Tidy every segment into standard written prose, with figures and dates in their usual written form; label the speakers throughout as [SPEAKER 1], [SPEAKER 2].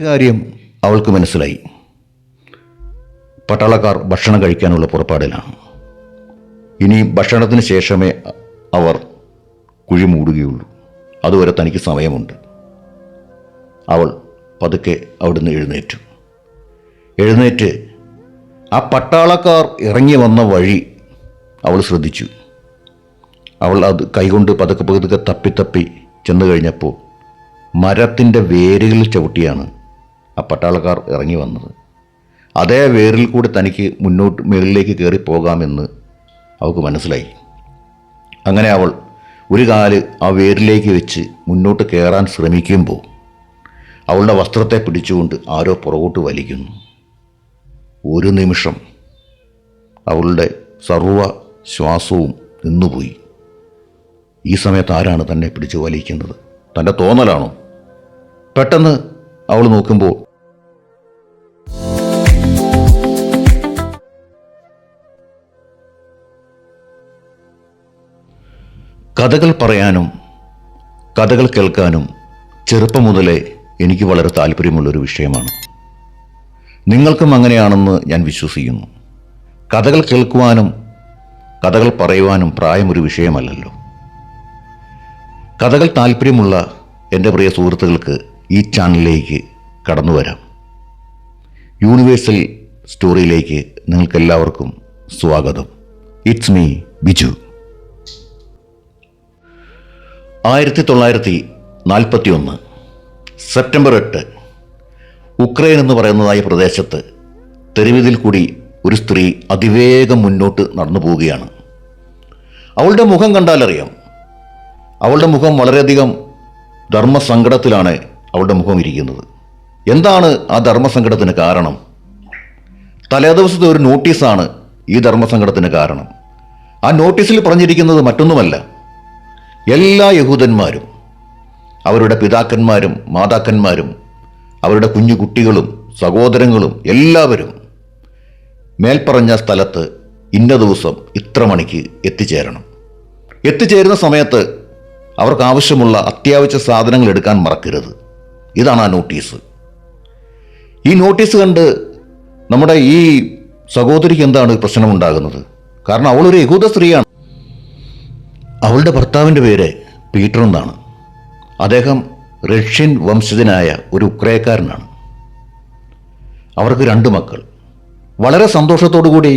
[SPEAKER 1] കാര്യം അവൾക്ക് മനസ്സിലായി. പട്ടാളക്കാർ ഭക്ഷണം കഴിക്കാനുള്ള പുറപ്പാടിലാണ്. ഇനി ഭക്ഷണത്തിന് ശേഷമേ അവർ കുഴി മൂടുകയുള്ളൂ. അതുവരെ തനിക്ക് സമയമുണ്ട്. അവൾ പതുക്കെ അവിടുന്ന് എഴുന്നേറ്റ് ആ പട്ടാളക്കാർ ഇറങ്ങി വന്ന വഴി അവൾ ശ്രദ്ധിച്ചു. അവൾ അത് കൈകൊണ്ട് പതുക്കെ തപ്പി ചെന്നു കഴിഞ്ഞപ്പോൾ മരത്തിൻ്റെ വേരുകളിൽ ചവിട്ടിയാണ് ആ പട്ടാളക്കാർ ഇറങ്ങി വന്നത്. അതേ വേരിൽ കൂടി തനിക്ക് മുകളിലേക്ക് കയറി പോകാമെന്ന് അവൾക്ക് മനസ്സിലായി. അങ്ങനെ അവൾ ഒരു കാല് ആ വേരിലേക്ക് വെച്ച് മുന്നോട്ട് കയറാൻ ശ്രമിക്കുമ്പോൾ അവളുടെ വസ്ത്രത്തെ പിടിച്ചുകൊണ്ട് ആരോ പുറകോട്ട് വലിക്കുന്നു. ഒരു നിമിഷം അവളുടെ സർവ്വ ശ്വാസവും നിന്നുപോയി. ഈ സമയത്ത് ആരാണ് തന്നെ പിടിച്ചു വലിക്കുന്നത്? തൻ്റെ തോന്നലാണോ? പെട്ടെന്ന് അവൾ നോക്കുമ്പോൾ കഥകൾ പറയാനും കഥകൾ കേൾക്കാനും ചെറുപ്പം മുതലേ എനിക്ക് വളരെ താല്പര്യമുള്ളൊരു വിഷയമാണ്. നിങ്ങൾക്കും അങ്ങനെയാണെന്ന് ഞാൻ വിശ്വസിക്കുന്നു. കഥകൾ കേൾക്കുവാനും കഥകൾ പറയുവാനും പ്രായമൊരു വിഷയമല്ലല്ലോ. കഥകൾ താല്പര്യമുള്ള എൻ്റെ പ്രിയ സുഹൃത്തുക്കൾക്ക് ഈ ചാനലിലേക്ക് കടന്നു വരാം. യൂണിവേഴ്സൽ സ്റ്റോറിയിലേക്ക് നിങ്ങൾക്കെല്ലാവർക്കും സ്വാഗതം. It's me Biju. 1941 September 8 Ukraine എന്ന് പറയുന്നതായ പ്രദേശത്ത് തെരുവിതിൽ കൂടി ഒരു സ്ത്രീ അതിവേഗം മുന്നോട്ട് നടന്നു പോവുകയാണ്. അവളുടെ മുഖം കണ്ടാലറിയാം. അവളുടെ മുഖം വളരെയധികം ധർമ്മസങ്കടത്തിലാണ് അവളുടെ മുഖം ഇരിക്കുന്നത്. എന്താണ് ആ ധർമ്മസങ്കടത്തിന് കാരണം? തലേദിവസത്തെ ഒരു നോട്ടീസാണ് ഈ ധർമ്മസങ്കടത്തിന് കാരണം. ആ നോട്ടീസിൽ പറഞ്ഞിരിക്കുന്നത് മറ്റൊന്നുമല്ല. എല്ലാ യഹൂദന്മാരും അവരുടെ പിതാക്കന്മാരും മാതാക്കന്മാരും അവരുടെ കുഞ്ഞു കുട്ടികളും സഹോദരങ്ങളും എല്ലാവരും മേൽപ്പറഞ്ഞ സ്ഥലത്ത് ഇന്ന ദിവസം ഇത്ര മണിക്ക് എത്തിച്ചേരണം. എത്തിച്ചേരുന്ന സമയത്ത് അവർക്ക് ആവശ്യമുള്ള അത്യാവശ്യ സാധനങ്ങൾ എടുക്കാൻ മറക്കരുത്. ഇതാണ് ആ നോട്ടീസ്. ഈ നോട്ടീസ് കണ്ട് നമ്മുടെ ഈ സഹോദരിക്ക് എന്താണ് പ്രശ്നമുണ്ടാകുന്നത്? കാരണം അവളൊരു യഹൂദ സ്ത്രീയാണ്. അവളുടെ ഭർത്താവിൻ്റെ പേര് പീറ്റർ എന്നാണ്. അദ്ദേഹം റഷ്യൻ വംശജനായ ഒരു ഉക്രൈനക്കാരനാണ്. അവർക്ക് 2 മക്കൾ. വളരെ സന്തോഷത്തോടു കൂടി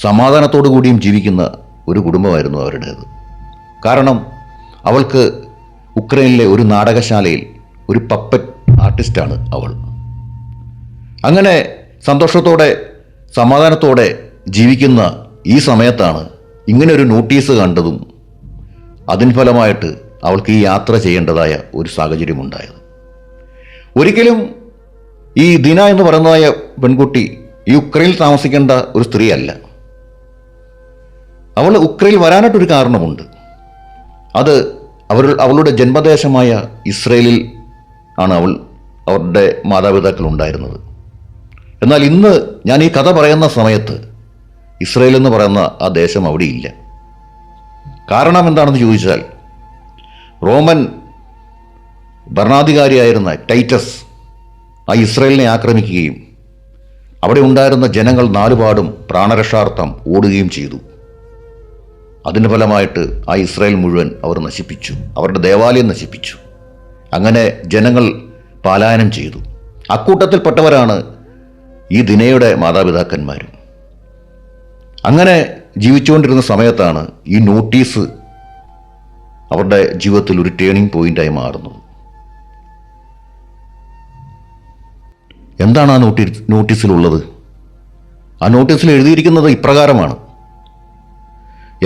[SPEAKER 1] സമാധാനത്തോടു കൂടിയും ജീവിക്കുന്ന ഒരു കുടുംബമായിരുന്നു അവരുടേത്. കാരണം അവൾക്ക് ഉക്രൈനിലെ ഒരു നാടകശാലയിൽ ഒരു പപ്പറ്റ് ആർട്ടിസ്റ്റാണ് അവൾ. അങ്ങനെ സന്തോഷത്തോടെ സമാധാനത്തോടെ ജീവിക്കുന്ന ഈ സമയത്താണ് ഇങ്ങനെ ഒരു നോട്ടീസ് കണ്ടതും അതിന് ഫലമായിട്ട് അവൾക്ക് ഈ യാത്ര ചെയ്യേണ്ടതായ ഒരു സാഹചര്യമുണ്ടായത്. ഒരിക്കലും ഈ ദിന എന്ന് പറയുന്നതായ പെൺകുട്ടി ഈ ഉക്രൈനിൽ താമസിക്കേണ്ട ഒരു സ്ത്രീയല്ല. അവൾ ഉക്രൈനിൽ വരാനായിട്ടൊരു കാരണമുണ്ട്. അത് അവളുടെ ജന്മദേശമായ ഇസ്രയേലിൽ ആണ് അവരുടെ മാതാപിതാക്കൾ ഉണ്ടായിരുന്നത്. എന്നാൽ ഇന്ന് ഞാൻ ഈ കഥ പറയുന്ന സമയത്ത് ഇസ്രയേൽ എന്ന് പറയുന്ന ആ ദേശം അവിടെ ഇല്ല. കാരണം എന്താണെന്ന് ചോദിച്ചാൽ, റോമൻ ഭരണാധികാരിയായിരുന്ന ടൈറ്റസ് ആ ഇസ്രയേലിനെ ആക്രമിക്കുകയും അവിടെ ഉണ്ടായിരുന്ന ജനങ്ങൾ നാലുപാടും പ്രാണരക്ഷാർത്ഥം ഓടുകയും ചെയ്തു. അതിന് ഫലമായിട്ട് ആ ഇസ്രായേൽ മുഴുവൻ അവർ നശിപ്പിച്ചു. അവരുടെ ദേവാലയം നശിപ്പിച്ചു. അങ്ങനെ ജനങ്ങൾ പലായനം ചെയ്തു. അക്കൂട്ടത്തിൽപ്പെട്ടവരാണ് ഈ ദിനയുടെ മാതാപിതാക്കന്മാരും. അങ്ങനെ ജീവിച്ചുകൊണ്ടിരുന്ന സമയത്താണ് ഈ നോട്ടീസ് അവരുടെ ജീവിതത്തിൽ ഒരു ടേണിംഗ് പോയിന്റായി മാറുന്നത്. എന്താണ് ആ നോട്ടീസിലുള്ളത്? ആ നോട്ടീസിൽ എഴുതിയിരിക്കുന്നത് ഇപ്രകാരമാണ്: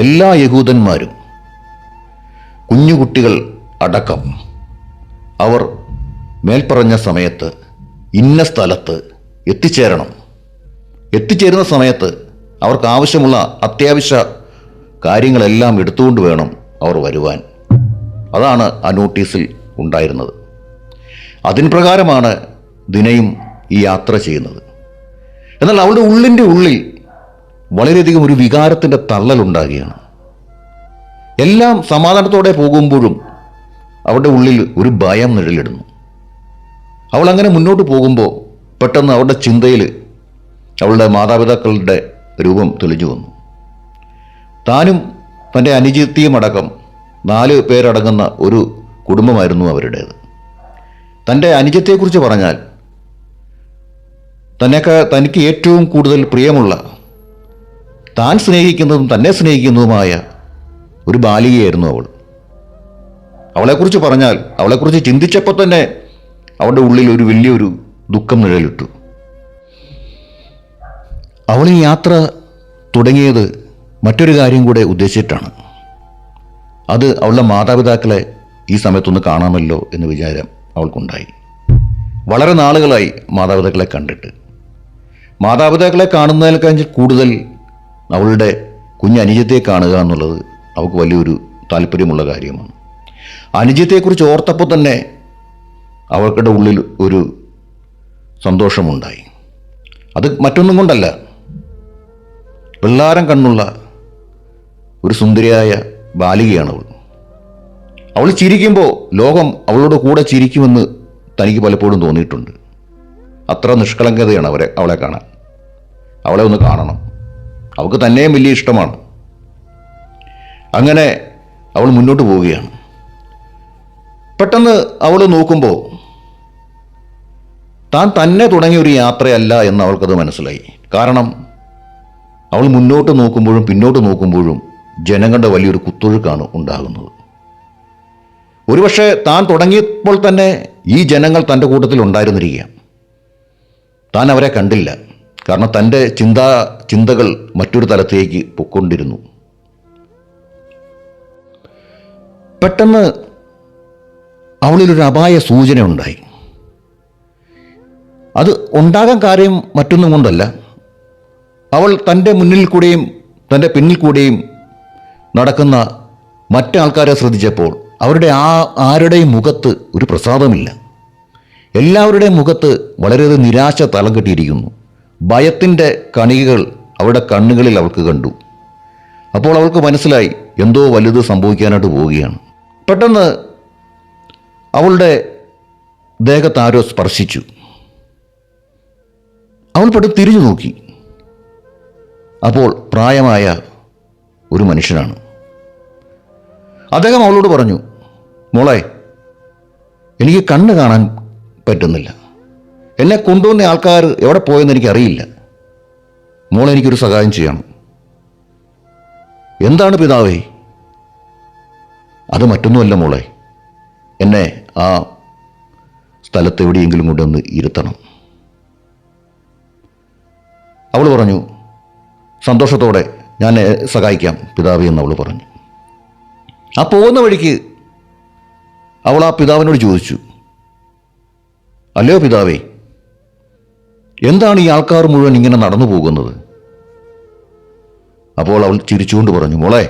[SPEAKER 1] എല്ലാ യഹൂദന്മാരും കുഞ്ഞുകുട്ടികൾ അടക്കം അവർ മേൽപ്പറഞ്ഞ സമയത്ത് ഇന്ന സ്ഥലത്ത് എത്തിച്ചേരണം. എത്തിച്ചേരുന്ന സമയത്ത് അവർക്ക് ആവശ്യമുള്ള അത്യാവശ്യ കാര്യങ്ങളെല്ലാം എടുത്തുകൊണ്ട് വേണം അവർ വരുവാൻ. അതാണ് ആ നോട്ടീസിൽ ഉണ്ടായിരുന്നത്. അതിന് പ്രകാരമാണ് ദിനയും ഈ യാത്ര ചെയ്യുന്നത്. എന്നാൽ അവളുടെ ഉള്ളിൽ വളരെയധികം ഒരു വികാരത്തിൻ്റെ തള്ളലുണ്ടാകുകയാണ്. എല്ലാം സമാധാനത്തോടെ പോകുമ്പോഴും അവരുടെ ഉള്ളിൽ ഒരു ഭയം നിഴലിടുന്നു. അവൾ അങ്ങനെ മുന്നോട്ട് പോകുമ്പോൾ പെട്ടെന്ന് അവളുടെ ചിന്തയിൽ അവളുടെ മാതാപിതാക്കളുടെ രൂപം തെളിഞ്ഞു വന്നു. താനും തൻ്റെ അനുജത്തിയും അടക്കം 4 പേരടങ്ങുന്ന ഒരു കുടുംബമായിരുന്നു അവരുടേത്. തൻ്റെ അനുജത്തെക്കുറിച്ച് പറഞ്ഞാൽ തനിക്ക് ഏറ്റവും കൂടുതൽ പ്രിയമുള്ള, താൻ സ്നേഹിക്കുന്നതും തന്നെ സ്നേഹിക്കുന്നതുമായ ഒരു ബാലികയായിരുന്നു അവൾ. അവളെക്കുറിച്ച് പറഞ്ഞാൽ, അവളെക്കുറിച്ച് ചിന്തിച്ചപ്പോൾ തന്നെ അവളുടെ ഉള്ളിൽ ഒരു വലിയൊരു ദുഃഖം നിഴലിട്ടു. അവൾ ഈ യാത്ര തുടങ്ങിയത് മറ്റൊരു കാര്യം കൂടെ ഉദ്ദേശിച്ചിട്ടാണ്. അത് അവളുടെ മാതാപിതാക്കളെ ഈ സമയത്തൊന്ന് കാണാമല്ലോ എന്ന് വിചാരം അവൾക്കുണ്ടായി. വളരെ നാളുകളായി മാതാപിതാക്കളെ കണ്ടിട്ട്. മാതാപിതാക്കളെ കാണുന്നതിനേക്കാൾ കൂടുതൽ അവളുടെ കുഞ്ഞനുജത്തെ കാണുക എന്നുള്ളത് അവൾക്ക് വലിയൊരു താല്പര്യമുള്ള കാര്യമാണ്. അനുജത്തെക്കുറിച്ച് ഓർത്തപ്പോൾ തന്നെ അവൾക്കുടെ ഉള്ളിൽ ഒരു സന്തോഷമുണ്ടായി. അത് മറ്റൊന്നും കൊണ്ടല്ല, വെള്ളാരം കണ്ണുള്ള ഒരു സുന്ദരിയായ ബാലികയാണ് അവൾ. അവൾ ചിരിക്കുമ്പോൾ ലോകം അവളോട് കൂടെ ചിരിക്കുമെന്ന് തനിക്ക് പലപ്പോഴും തോന്നിയിട്ടുണ്ട്. അത്ര നിഷ്കളങ്കതയാണ് അവളെ കാണാൻ. അവളെ ഒന്ന് കാണണം. അവൾക്ക് തന്നെയും വലിയ ഇഷ്ടമാണ്. അങ്ങനെ അവൾ മുന്നോട്ട് പോവുകയാണ്. പെട്ടെന്ന് അവൾ നോക്കുമ്പോൾ താൻ തന്നെ തുടങ്ങിയ ഒരു യാത്രയല്ല എന്ന് അവൾക്കത് മനസ്സിലായി. കാരണം അവൾ മുന്നോട്ട് നോക്കുമ്പോഴും പിന്നോട്ട് നോക്കുമ്പോഴും ജനങ്ങളുടെ വലിയൊരു കുത്തൊഴുക്കാണ് ഉണ്ടാകുന്നത്. ഒരുപക്ഷെ താൻ തുടങ്ങിയപ്പോൾ തന്നെ ഈ ജനങ്ങൾ തൻ്റെ കൂട്ടത്തിൽ ഉണ്ടായിരുന്നിരിക്കുക. താൻ അവരെ കണ്ടില്ല. കാരണം തൻ്റെ ചിന്തകൾ മറ്റൊരു തലത്തേക്ക് പൊക്കൊണ്ടിരുന്നു. പെട്ടെന്ന് അവളിലൊരു അപായ സൂചന ഉണ്ടായി. അത് ഉണ്ടാകാൻ കാര്യം മറ്റൊന്നും കൊണ്ടല്ല. അവൾ തൻ്റെ മുന്നിൽ കൂടെയും തൻ്റെ പിന്നിൽ കൂടെയും നടക്കുന്ന മറ്റാൾക്കാരെ ശ്രദ്ധിച്ചപ്പോൾ അവരുടെ ആരുടെയും മുഖത്ത് ഒരു പ്രസാദമില്ല. എല്ലാവരുടെയും മുഖത്ത് വളരെയധികം നിരാശ തലം കെട്ടിയിരിക്കുന്നു. ഭയത്തിൻ്റെ കണികകൾ അവരുടെ കണ്ണുകളിൽ അവൾക്ക് കണ്ടു. അപ്പോൾ അവൾക്ക് മനസ്സിലായി എന്തോ വലുത് സംഭവിക്കാനായിട്ട് പോവുകയാണ്. പെട്ടെന്ന് അവളുടെ ദേഹത്ത് ആരോ സ്പർശിച്ചു. അവൾ പെട്ടെന്ന് തിരിഞ്ഞു നോക്കി. അപ്പോൾ പ്രായമായ ഒരു മനുഷ്യനാണ്. അദ്ദേഹം അവളോട് പറഞ്ഞു, മോളെ, എനിക്ക് കണ്ണ് കാണാൻ പറ്റുന്നില്ല. എന്നെ കൊണ്ടുവന്ന ആൾക്കാർ എവിടെ പോയെന്ന് എനിക്കറിയില്ല. മോളെ, എനിക്കൊരു സഹായം ചെയ്യണം. എന്താണ് പിതാവേ? അത് മറ്റൊന്നുമല്ല മോളെ, എന്നെ ആ സ്ഥലത്ത് എവിടെയെങ്കിലും കൊണ്ടുവന്ന് ഇരുത്തണം. അവൾ പറഞ്ഞു, സന്തോഷത്തോടെ ഞാൻ സഹായിക്കാം പിതാവേ എന്ന് അവൾ പറഞ്ഞു. ആ പോകുന്ന വഴിക്ക് അവൾ ആ പിതാവിനോട് ചോദിച്ചു, അല്ലയോ പിതാവേ, എന്താണ് ഈ ആൾക്കാർ മുഴുവൻ ഇങ്ങനെ നടന്നു പോകുന്നത്? അപ്പോൾ അവൾ ചിരിച്ചുകൊണ്ട് പറഞ്ഞു, മോളെ,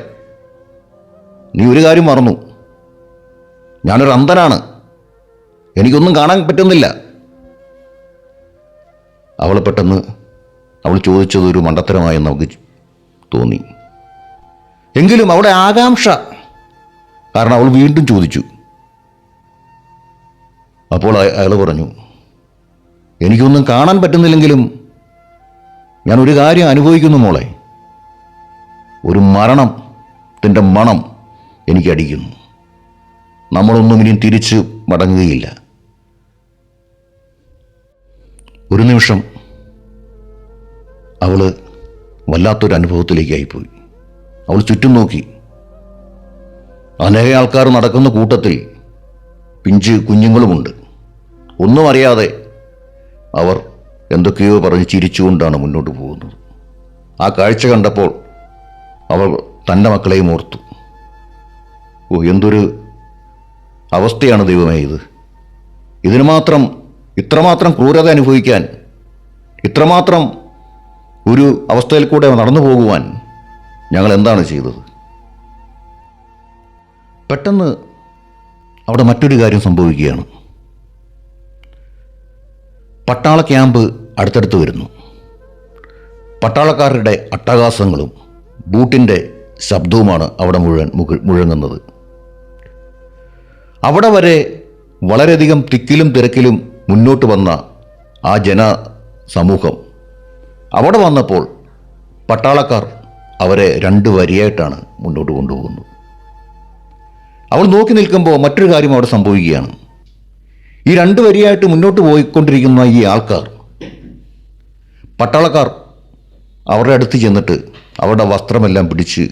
[SPEAKER 1] നീ ഒരു കാര്യം മറന്നു. ഞാനൊരു അന്ധനാണ്. എനിക്കൊന്നും കാണാൻ പറ്റുന്നില്ല. അവൾ പെട്ടെന്ന് അവൾ ചോദിച്ചത് ഒരു മണ്ടത്തരമായെന്ന് നമുക്ക് തോന്നി. എങ്കിലും അവിടെ ആകാംക്ഷ കാരണം അവൾ വീണ്ടും ചോദിച്ചു. അപ്പോൾ അയാൾ പറഞ്ഞു, എനിക്കൊന്നും കാണാൻ പറ്റുന്നില്ലെങ്കിലും ഞാൻ ഒരു കാര്യം അനുഭവിക്കുന്നു മോളെ. ഒരു മരണത്തിൻ്റെ മണം എനിക്കടിക്കുന്നു. നമ്മളൊന്നും ഇനിയും തിരിച്ച് മടങ്ങുകയില്ല. ഒരു നിമിഷം അവൾ വല്ലാത്തൊരു അനുഭവത്തിലേക്കായിപ്പോയി. അവൾ ചുറ്റും നോക്കി. അനേക ആൾക്കാർ നടക്കുന്ന കൂട്ടത്തിൽ പിഞ്ച് കുഞ്ഞുങ്ങളുമുണ്ട്. ഒന്നും അറിയാതെ അവർ എന്തൊക്കെയോ പറഞ്ഞ് ചിരിച്ചുകൊണ്ടാണ് മുന്നോട്ട് പോകുന്നത്. ആ കാഴ്ച കണ്ടപ്പോൾ അവൾ തൻ്റെ മക്കളെയും ഓർത്തു. എന്തൊരു അവസ്ഥയാണ് ദൈവമേ ഇത്! ഇത്രമാത്രം ക്രൂരത അനുഭവിക്കാൻ, ഇത്രമാത്രം ഒരു അവസ്ഥയിൽ കൂടെ നടന്നു പോകുവാൻ ഞങ്ങൾ എന്താണ് ചെയ്തത്? പെട്ടെന്ന് അവിടെ മറ്റൊരു കാര്യം സംഭവിക്കുകയാണ്. പട്ടാള ക്യാമ്പ് അടുത്തടുത്ത് വരുന്നു. പട്ടാളക്കാരുടെ അട്ടഹാസങ്ങളും ബൂട്ടിൻ്റെ ശബ്ദവുമാണ് അവിടെ മുഴുവൻ മുഴങ്ങുന്നത്. അവിടെ വരെ വളരെയധികം തിക്കിലും തിരക്കിലും മുന്നോട്ട് വന്ന ആ ജനസമൂഹം അവിടെ വന്നപ്പോൾ പട്ടാളക്കാർ അവരെ 2 വരിയായിട്ടാണ് മുന്നോട്ട് കൊണ്ടുപോകുന്നത്. അവൾ നോക്കി നിൽക്കുമ്പോൾ മറ്റൊരു കാര്യം അവിടെ സംഭവിക്കുകയാണ്. ഈ 2 വരിയായിട്ട് മുന്നോട്ട് പോയിക്കൊണ്ടിരിക്കുന്ന ഈ ആൾക്കാർ, പട്ടാളക്കാർ അവരുടെ അടുത്ത് ചെന്നിട്ട് അവരുടെ വസ്ത്രമെല്ലാം പിടിച്ച്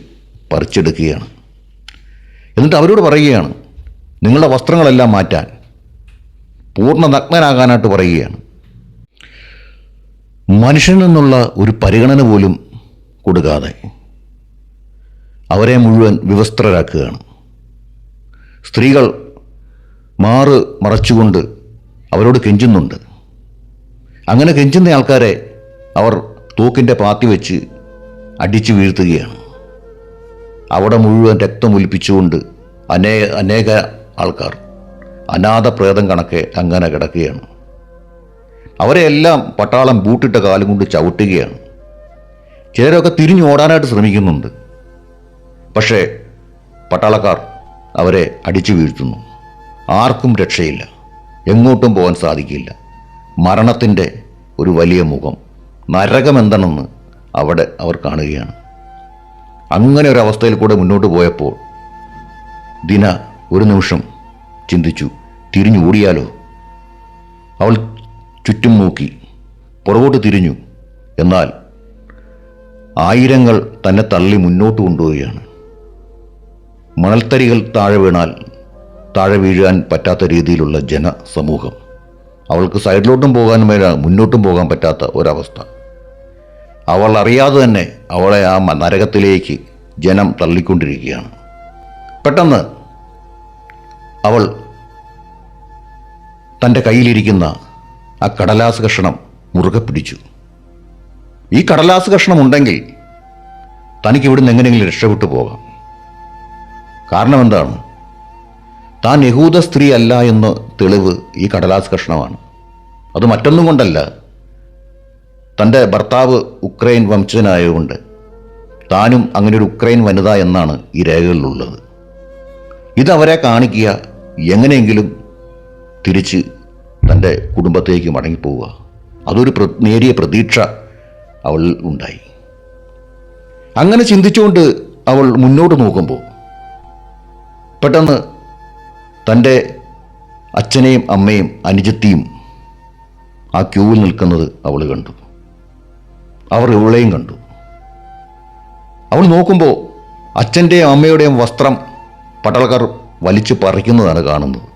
[SPEAKER 1] പറിച്ചെടുക്കുകയാണ്. എന്നിട്ട് അവരോട് പറയുകയാണ്, നിങ്ങളുടെ വസ്ത്രങ്ങളെല്ലാം മാറ്റാൻ, പൂർണ്ണ നഗ്നനാകാനായിട്ട് പറയുകയാണ്. മനുഷ്യനെന്നുള്ള ഒരു പരിഗണന പോലും കൊടുക്കാതെ അവരെ മുഴുവൻ വിവസ്ത്രരാക്കുകയാണ്. സ്ത്രീകൾ മറച്ചുകൊണ്ട് അവരോട് കെഞ്ചുന്നുണ്ട്. അങ്ങനെ കെഞ്ചുന്ന ആൾക്കാരെ അവർ തൂക്കിൻ്റെ പാത്തി വെച്ച് അടിച്ചു വീഴ്ത്തുകയാണ്. അവിടെ മുഴുവൻ രക്തമൊലിപ്പിച്ചുകൊണ്ട് അനേക ആൾക്കാർ അനാഥ പ്രേതം കണക്കെ അങ്ങനെ കിടക്കുകയാണ്. അവരെയെല്ലാം പട്ടാളം ബൂട്ടിട്ട കാലും കൊണ്ട് ചവിട്ടുകയാണ്. ചിലരൊക്കെ തിരിഞ്ഞു ഓടാനായിട്ട് ശ്രമിക്കുന്നുണ്ട്. പക്ഷേ പട്ടാളക്കാർ അവരെ അടിച്ചു വീഴ്ത്തുന്നു. ആർക്കും രക്ഷയില്ല, എങ്ങോട്ടും പോകാൻ സാധിക്കില്ല. മരണത്തിൻ്റെ ഒരു വലിയ മുഖം, നരകമെന്താണെന്ന് അവിടെ അവർ കാണുകയാണ്. അങ്ങനെ ഒരു അവസ്ഥയിൽ കൂടെ മുന്നോട്ട് പോയപ്പോൾ ദിന ഒരു നിമിഷം ചിന്തിച്ചു, തിരിഞ്ഞോടിയാലോ. അവൾ ചുറ്റും നോക്കി, പുറകോട്ട് തിരിഞ്ഞു. എന്നാൽ ആയിരങ്ങൾ തന്നെ തള്ളി മുന്നോട്ട് കൊണ്ടുപോവുകയാണ്. മണൽത്തരികൾ താഴെ വീഴാൻ പറ്റാത്ത രീതിയിലുള്ള ജനസമൂഹം. അവൾക്ക് സൈഡിലോട്ടും പോകാൻ മുന്നോട്ടും പോകാൻ പറ്റാത്ത ഒരവസ്ഥ. അവൾ അറിയാതെ തന്നെ അവളെ ആ നരകത്തിലേക്ക് ജനം തള്ളിക്കൊണ്ടിരിക്കുകയാണ്. പെട്ടെന്ന് അവൾ തൻ്റെ കയ്യിലിരിക്കുന്ന ആ കടലാസ് കഷണം മുറുകെ പിടിച്ചു. ഈ കടലാസ് കഷണം ഉണ്ടെങ്കിൽ തനിക്ക് ഇവിടുന്ന് എങ്ങനെയെങ്കിലും രക്ഷപ്പെട്ടു പോകാം. കാരണം എന്താണ്? താൻ യഹൂദ സ്ത്രീ അല്ല എന്ന് തെളിവ് ഈ കടലാസ് കഷണമാണ്. അത് മറ്റൊന്നും കൊണ്ടല്ല, തൻ്റെ ഭർത്താവ് ഉക്രൈൻ വംശജനായതുകൊണ്ട് താനും അങ്ങനെ ഒരു ഉക്രൈൻ വനിത എന്നാണ് ഈ രേഖകളിലുള്ളത്. ഇതവരെ കാണിക്കുക, എങ്ങനെയെങ്കിലും തിരിച്ച് തൻ്റെ കുടുംബത്തേക്ക് മടങ്ങിപ്പോവുക. അതൊരു നേരിയ പ്രതീക്ഷ അവൾ ഉണ്ടായി. അങ്ങനെ ചിന്തിച്ചുകൊണ്ട് അവൾ മുന്നോട്ട് നോക്കുമ്പോൾ പെട്ടെന്ന് തൻ്റെ അച്ഛനെയും അമ്മയും അനുജത്തിയും ആ ക്യൂവിൽ നിൽക്കുന്നത് അവൾ കണ്ടു. അവർ ഇവളെയും കണ്ടു. അവൾ നോക്കുമ്പോൾ അച്ഛൻ്റെയും അമ്മയുടെയും വസ്ത്രം പട്ടാളക്കാർ വലിച്ചു പറിക്കുന്നതാണ് കാണുന്നത്.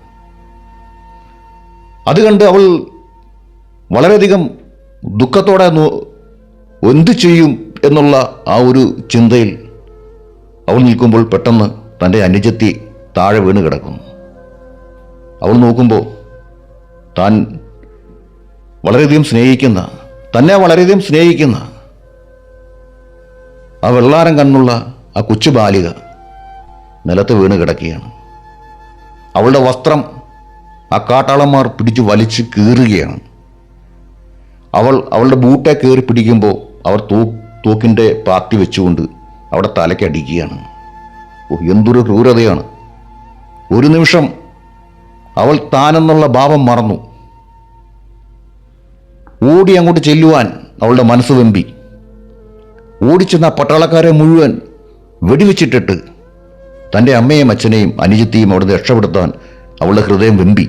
[SPEAKER 1] അത് കണ്ട് അവൾ വളരെയധികം ദുഃഖത്തോടെ എന്തു ചെയ്യും എന്നുള്ള ആ ഒരു ചിന്തയിൽ അവൾ നിൽക്കുമ്പോൾ പെട്ടെന്ന് തൻ്റെ അനുജത്തി താഴെ വീണ് കിടക്കുന്നു. അവൾ നോക്കുമ്പോൾ താൻ വളരെയധികം സ്നേഹിക്കുന്ന ആ വെള്ളാരം കണ്ണുള്ള ആ കൊച്ചു ബാലിക നിലത്ത് വീണ് കിടക്കുകയാണ്. അവളുടെ വസ്ത്രം ആ കാട്ടാളന്മാർ പിടിച്ച് വലിച്ച് കീറുകയാണ്. അവളുടെ ബൂട്ടെ കയറി പിടിക്കുമ്പോൾ അവർ തൂക്കിൻ്റെ പാത്തി വെച്ചുകൊണ്ട് അവിടെ തലയ്ക്കടിക്കുകയാണ്. എന്തൊരു ക്രൂരതയാണ്! ഒരു നിമിഷം അവൾ താനെന്നുള്ള ഭാവം മറന്നു. ഓടി അങ്ങോട്ട് ചെല്ലുവാൻ അവളുടെ മനസ്സ് വെമ്പി. ഓടിച്ചെന്ന പട്ടാളക്കാരെ മുഴുവൻ വെടിവെച്ചിട്ടിട്ട് തൻ്റെ അമ്മയെയും അച്ഛനെയും അനുജത്തെയും അവിടുന്ന് രക്ഷപ്പെടുത്താൻ അവളുടെ ഹൃദയം വെമ്പി.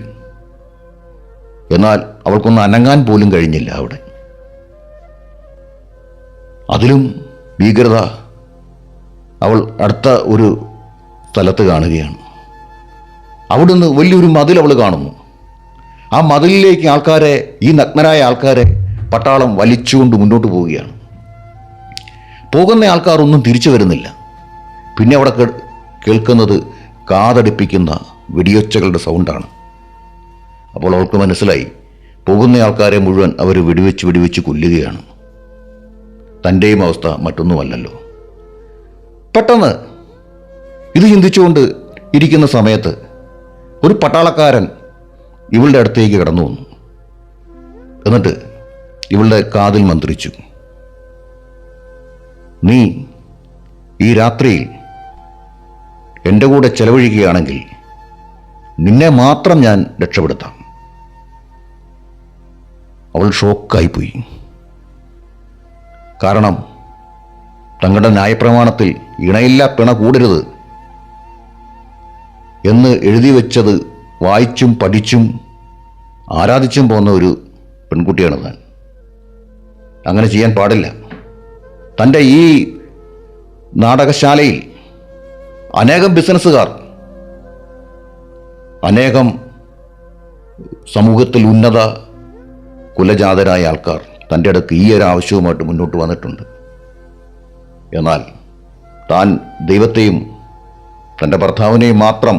[SPEAKER 1] എന്നാൽ അവൾക്കൊന്ന് അനങ്ങാൻ പോലും കഴിഞ്ഞില്ല. അവിടെ അതിലും ഭീകരത അവൾ അടുത്ത ഒരു സ്ഥലത്ത് കാണുകയാണ്. അവിടുന്ന് വലിയൊരു മതിൽ അവൾ കാണുന്നു. ആ മതിലിലേക്ക് ഈ നഗ്നരായ ആൾക്കാരെ പട്ടാളം വലിച്ചുകൊണ്ട് മുന്നോട്ട് പോവുകയാണ്. പോകുന്ന ആൾക്കാർ ഒന്നും തിരിച്ചു വരുന്നില്ല. പിന്നെ അവിടെ കേൾക്കുന്നത് കാതടിപ്പിക്കുന്ന വെടിയൊച്ചകളുടെ സൗണ്ടാണ്. അപ്പോൾ അവൾക്ക് മനസ്സിലായി, പോകുന്ന ആൾക്കാരെ മുഴുവൻ അവർ വെടിവെച്ച് കൊല്ലുകയാണ്. തൻ്റെയും അവസ്ഥ മറ്റൊന്നുമല്ലല്ലോ. പെട്ടെന്ന് ഇത് ചിന്തിച്ചുകൊണ്ട് ഇരിക്കുന്ന സമയത്ത് ഒരു പട്ടാളക്കാരൻ ഇവളുടെ അടുത്തേക്ക് കടന്നു വന്നു. എന്നിട്ട് ഇവളുടെ കാതിൽ മന്ത്രിച്ചു, നീ ഈ രാത്രിയിൽ എൻ്റെ കൂടെ ചെലവഴിക്കുകയാണെങ്കിൽ നിന്നെ മാത്രം ഞാൻ രക്ഷപ്പെടുത്താം. അവൾ ഷോക്കായിപ്പോയി. കാരണം തങ്ങളുടെ ന്യായപ്രമാണത്തിൽ ഇണയില്ല പിണ കൂടരുത് എന്ന് എഴുതി വെച്ചത് വായിച്ചും പഠിച്ചും ആരാധിച്ചും പോകുന്ന ഒരു പെൺകുട്ടിയാണ് താൻ. അങ്ങനെ ചെയ്യാൻ പാടില്ല. തൻ്റെ ഈ നാടകശാലയിൽ അനേകം ബിസിനസ്സുകാർ, അനേകം സമൂഹത്തിൽ ഉന്നത കുലജാതരായ ആൾക്കാർ തൻ്റെ അടുക്ക് ഈ ഒരു ആവശ്യവുമായിട്ട് മുന്നോട്ട് വന്നിട്ടുണ്ട്. എന്നാൽ താൻ ദൈവത്തെയും തൻ്റെ ഭർത്താവിനെയും മാത്രം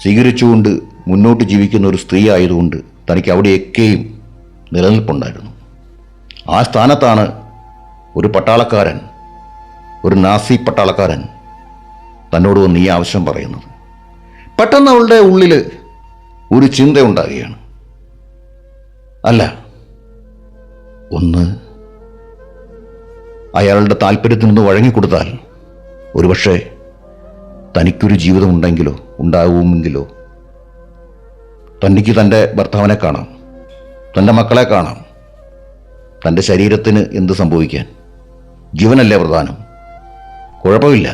[SPEAKER 1] സ്വീകരിച്ചുകൊണ്ട് മുന്നോട്ട് ജീവിക്കുന്ന ഒരു സ്ത്രീ ആയതുകൊണ്ട് തനിക്ക് അവിടെയൊക്കെയും നിലനിൽപ്പുണ്ടായിരുന്നു. ആ സ്ഥാനത്താണ് ഒരു പട്ടാളക്കാരൻ, ഒരു നാസി പട്ടാളക്കാരൻ തന്നോട് വന്ന് ഈ ആവശ്യം പറയുന്നത്. പെട്ടെന്ന് അവളുടെ ഉള്ളിൽ ഒരു ചിന്ത ഉണ്ടാകുകയാണ്. അല്ല, ഒന്ന് അയാളുടെ താല്പര്യത്തിൽ നിന്ന് വഴങ്ങിക്കൊടുത്താൽ ഒരുപക്ഷെ തനിക്കൊരു ജീവിതമുണ്ടെങ്കിലോ ഉണ്ടാവുമെങ്കിലോ തനിക്ക് തൻ്റെ ഭർത്താവിനെ കാണാം, തൻ്റെ മക്കളെ കാണാം. തൻ്റെ ശരീരത്തിന് എന്ത് സംഭവിക്കാൻ? ജീവനല്ലേ പ്രധാനം. കുഴപ്പമില്ല.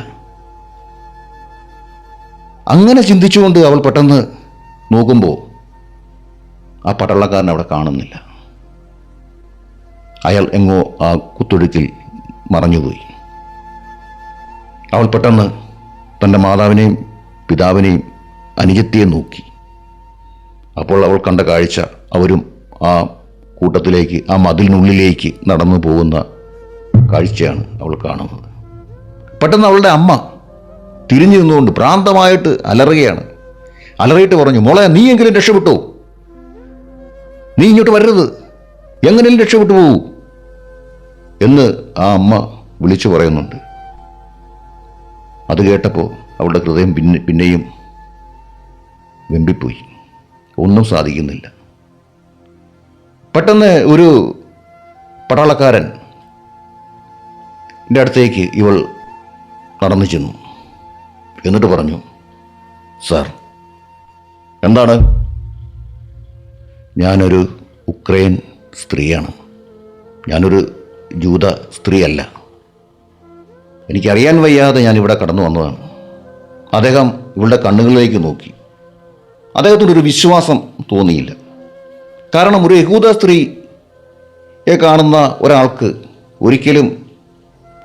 [SPEAKER 1] അങ്ങനെ ചിന്തിച്ചുകൊണ്ട് അവൾ പെട്ടെന്ന് നോക്കുമ്പോൾ ആ പട്ടാളക്കാരൻ അവിടെ കാണുന്നില്ല. അയാൾ എങ്ങോ ആ കുത്തൊഴുക്കിൽ മറഞ്ഞുപോയി. അവൾ പെട്ടെന്ന് തൻ്റെ മാതാവിനെയും പിതാവിനെയും അനുജത്തിയെ നോക്കി. അപ്പോൾ അവൾ കണ്ട കാഴ്ച അവരും ആ കൂട്ടത്തിലേക്ക്, ആ മതിലിനുള്ളിലേക്ക് നടന്നു പോകുന്ന കാഴ്ചയാണ് അവൾ കാണുന്നത്. പെട്ടെന്ന് അവളുടെ അമ്മ തിരിഞ്ഞു നിന്നുകൊണ്ട് ഭ്രാന്തമായിട്ട് അലറുകയാണ്. അലറിയിട്ട് പറഞ്ഞു, മോളെ, നീ എങ്കിലും രക്ഷപ്പെട്ടു, നീ ഇങ്ങോട്ട് വരരുത്, എങ്ങനെയും രക്ഷപ്പെട്ടു പോകൂ എന്ന് ആ അമ്മ വിളിച്ചു പറയുന്നുണ്ട്. അത് കേട്ടപ്പോൾ അവളുടെ ഹൃദയം പിന്നെയും വെമ്പിപ്പോയി. ഒന്നും സാധിക്കുന്നില്ല. പെട്ടെന്ന് ഒരു പട്ടാളക്കാരൻ എൻ്റെ അടുത്തേക്ക് ഇവൾ നടന്നു ചെന്നു. എന്നിട്ട് പറഞ്ഞു, സാർ. എന്താണ്? ഞാനൊരു ഉക്രൈൻ സ്ത്രീയാണ്, ഞാനൊരു ജൂത സ്ത്രീയല്ല. എനിക്കറിയാൻ വയ്യാതെ ഞാൻ ഇവിടെ കടന്നു വന്നതാണ്. അദ്ദേഹം ഇവളുടെ കണ്ണുകളിലേക്ക് നോക്കി. അദ്ദേഹത്തിനൊരു വിശ്വാസം തോന്നിയില്ല. കാരണം ഒരു യഹൂദ സ്ത്രീയെ കാണുന്ന ഒരാൾക്ക് ഒരിക്കലും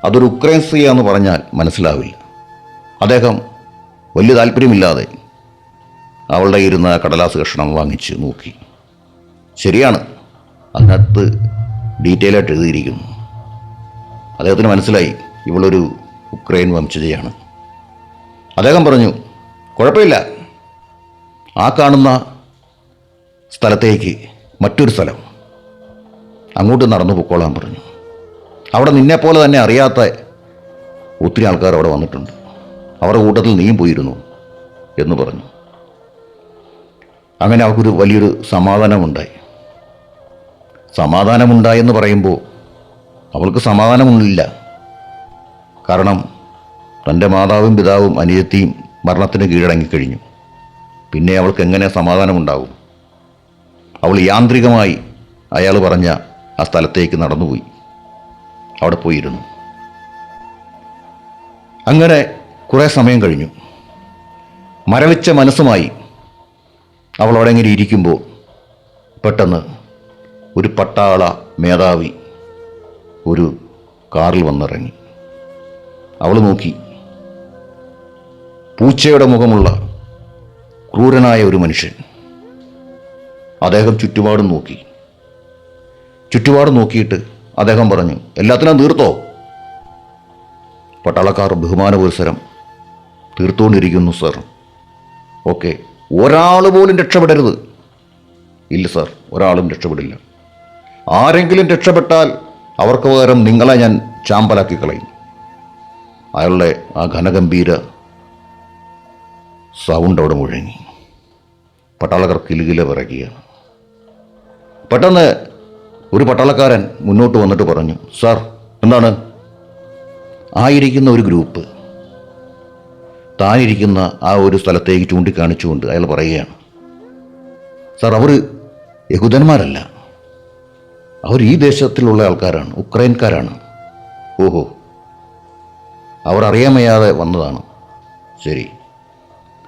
[SPEAKER 1] അതൊരു ഉക്രൈൻ സ്ത്രീയാണെന്ന് പറഞ്ഞാൽ മനസ്സിലാവില്ല. അദ്ദേഹം വലിയ താല്പര്യമില്ലാതെ അവളുടെ ഇരുന്ന കടലാസ് കഷ്ണം വാങ്ങിച്ച് നോക്കി. ശരിയാണ്, അതിനകത്ത് ഡീറ്റെയിൽ ആയിട്ട് എഴുതിയിരിക്കുന്നു. അദ്ദേഹത്തിന് മനസ്സിലായി ഇവളൊരു ഉക്രൈൻ വംശജയാണ്. അദ്ദേഹം പറഞ്ഞു, കുഴപ്പമില്ല, ആ കാണുന്ന സ്ഥലത്തേക്ക് മറ്റൊരു സ്ഥലം, അങ്ങോട്ട് നടന്നു പൊക്കോളാൻ പറഞ്ഞു. അവിടെ നിന്നെപ്പോലെ തന്നെ അറിയാത്ത ഒത്തിരി ആൾക്കാർ അവിടെ വന്നിട്ടുണ്ട്, അവരുടെ കൂട്ടത്തിൽ നീയും പോയിരുന്നു എന്ന് പറഞ്ഞു. അങ്ങനെ അവർക്കൊരു വലിയൊരു സമാധാനമുണ്ടായി. സമാധാനമുണ്ടായെന്ന് പറയുമ്പോൾ അവൾക്ക് സമാധാനമില്ല. കാരണം തൻ്റെ മാതാവും പിതാവും അനിയത്തിയും മരണത്തിന് കീഴടങ്ങിക്കഴിഞ്ഞു. പിന്നെ അവൾക്ക് എങ്ങനെ സമാധാനമുണ്ടാകും? അവൾ യാന്ത്രികമായി അയാൾ പറഞ്ഞ ആ സ്ഥലത്തേക്ക് നടന്നുപോയി. അവിടെ പോയിരുന്നു. അങ്ങനെ കുറേ സമയം കഴിഞ്ഞു. മരവിച്ച മനസ്സുമായി അവൾ അവിടെ ഇങ്ങനെ ഇരിക്കുമ്പോൾ പെട്ടെന്ന് ഒരു പട്ടാള മേധാവി ഒരു കാറിൽ വന്നിറങ്ങി. അവൾ നോക്കി. പൂച്ചയുടെ മുഖമുള്ള ക്രൂരനായ ഒരു മനുഷ്യൻ. അദ്ദേഹം ചുറ്റുപാടും നോക്കി. ചുറ്റുപാടും നോക്കിയിട്ട് അദ്ദേഹം പറഞ്ഞു, എല്ലാത്തിനും തീർത്തോ? പട്ടാളക്കാർ ബഹുമാനപുരസരം തീർത്തുകൊണ്ടിരിക്കുന്നു സർ. ഓക്കെ, ഒരാൾ പോലും രക്ഷപ്പെടരുത്. ഇല്ല സർ, ഒരാളും രക്ഷപ്പെടില്ല. ആരെങ്കിലും രക്ഷപ്പെട്ടാൽ അവർക്ക് പകരം നിങ്ങളെ ഞാൻ ചാമ്പലാക്കി കളയും. അയാളുടെ ആ ഘനഗംഭീര സൗണ്ട് അവിടെ മുഴങ്ങി. പട്ടാളക്കാർ കിലുകില വിറയ്ക്കുകയാണ്. പെട്ടെന്ന് ഒരു പട്ടാളക്കാരൻ മുന്നോട്ട് വന്നിട്ട് പറഞ്ഞു, സാർ. എന്താണ്? ആയിരിക്കുന്ന ഒരു ഗ്രൂപ്പ് താനിരിക്കുന്ന ആ ഒരു സ്ഥലത്തേക്ക് ചൂണ്ടിക്കാണിച്ചുകൊണ്ട് അയാൾ പറയുകയാണ്, സാർ, അവർ യഹൂദന്മാരല്ല, അവർ ഈ ദേശത്തിലുള്ള ആൾക്കാരാണ്, ഉക്രൈൻകാരാണ്. ഓഹോ, അവർ അറിയാൻ വയ്യാതെ വന്നതാണ്. ശരി,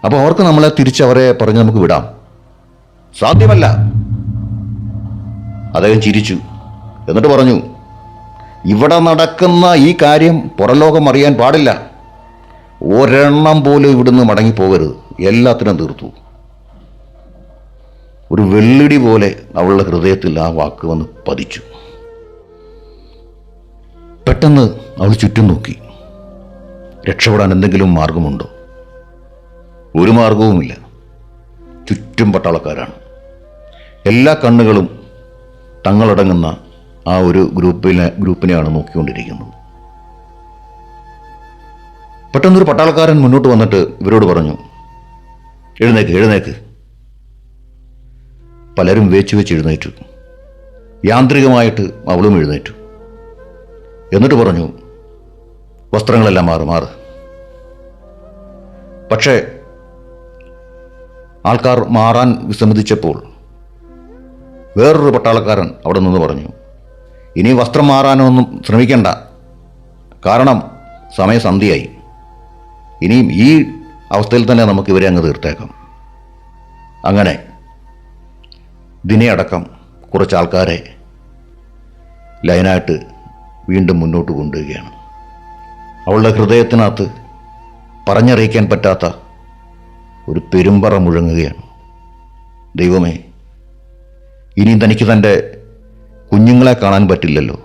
[SPEAKER 1] അപ്പോൾ അവർക്ക് നമ്മളെ തിരിച്ചവരെ പറഞ്ഞ് നമുക്ക് വിടാം? സാധ്യമല്ല. അദ്ദേഹം ചിരിച്ചു. എന്നിട്ട് പറഞ്ഞു, ഇവിടെ നടക്കുന്ന ഈ കാര്യം പുറംലോകം അറിയാൻ പാടില്ല. ഒരെണ്ണം പോലും ഇവിടുന്ന് മടങ്ങിപ്പോകരുത്. എല്ലാത്തിനും തീർത്തു. ഒരു വെള്ളിടി പോലെ അവളുടെ ഹൃദയത്തിൽ ആ വാക്ക് വന്ന് പതിച്ചു. പെട്ടെന്ന് അവൾ ചുറ്റും നോക്കി. രക്ഷപ്പെടാൻ എന്തെങ്കിലും മാർഗമുണ്ടോ? ഒരു മാർഗവുമില്ല. ചുറ്റും പട്ടാളക്കാരാണ്. എല്ലാ കണ്ണുകളും തങ്ങളടങ്ങുന്ന ആ ഒരു ഗ്രൂപ്പിനെയാണ് നോക്കിക്കൊണ്ടിരിക്കുന്നത്. പെട്ടെന്നൊരു പട്ടാളക്കാരൻ മുന്നോട്ട് വന്നിട്ട് ഇവരോട് പറഞ്ഞു, എഴുന്നേക്ക്, എഴുന്നേക്ക്. പലരും വെച്ച് എഴുന്നേറ്റു. യാന്ത്രികമായിട്ട് അവളും എഴുന്നേറ്റു. എന്നിട്ട് പറഞ്ഞു, വസ്ത്രങ്ങളെല്ലാം മാറ്. പക്ഷേ ആൾക്കാർ മാറാൻ വിസമ്മതിച്ചപ്പോൾ വേറൊരു പട്ടാളക്കാരൻ അവിടെ നിന്ന് പറഞ്ഞു, ഇനി വസ്ത്രം മാറാനൊന്നും ശ്രമിക്കണ്ട. കാരണം സമയസന്ധ്യയായി. ഇനിയും ഈ അവസ്ഥയിൽ തന്നെ നമുക്ക് ഇവരെ അങ്ങ് തീർത്തേക്കാം. അങ്ങനെ ദിനയടക്കം കുറച്ച് ആൾക്കാരെ ലൈനായിട്ട് വീണ്ടും മുന്നോട്ട് കൊണ്ടുവരികയാണ്. അവളുടെ ഹൃദയത്തിനകത്ത് പറഞ്ഞറിയിക്കാൻ പറ്റാത്ത ഒരു പെരുമ്പറ മുഴങ്ങുകയാണ്. ദൈവമേ, ഇനിയും തനിക്ക് തൻ്റെ കുഞ്ഞുങ്ങളെ കാണാൻ പറ്റില്ലല്ലോ,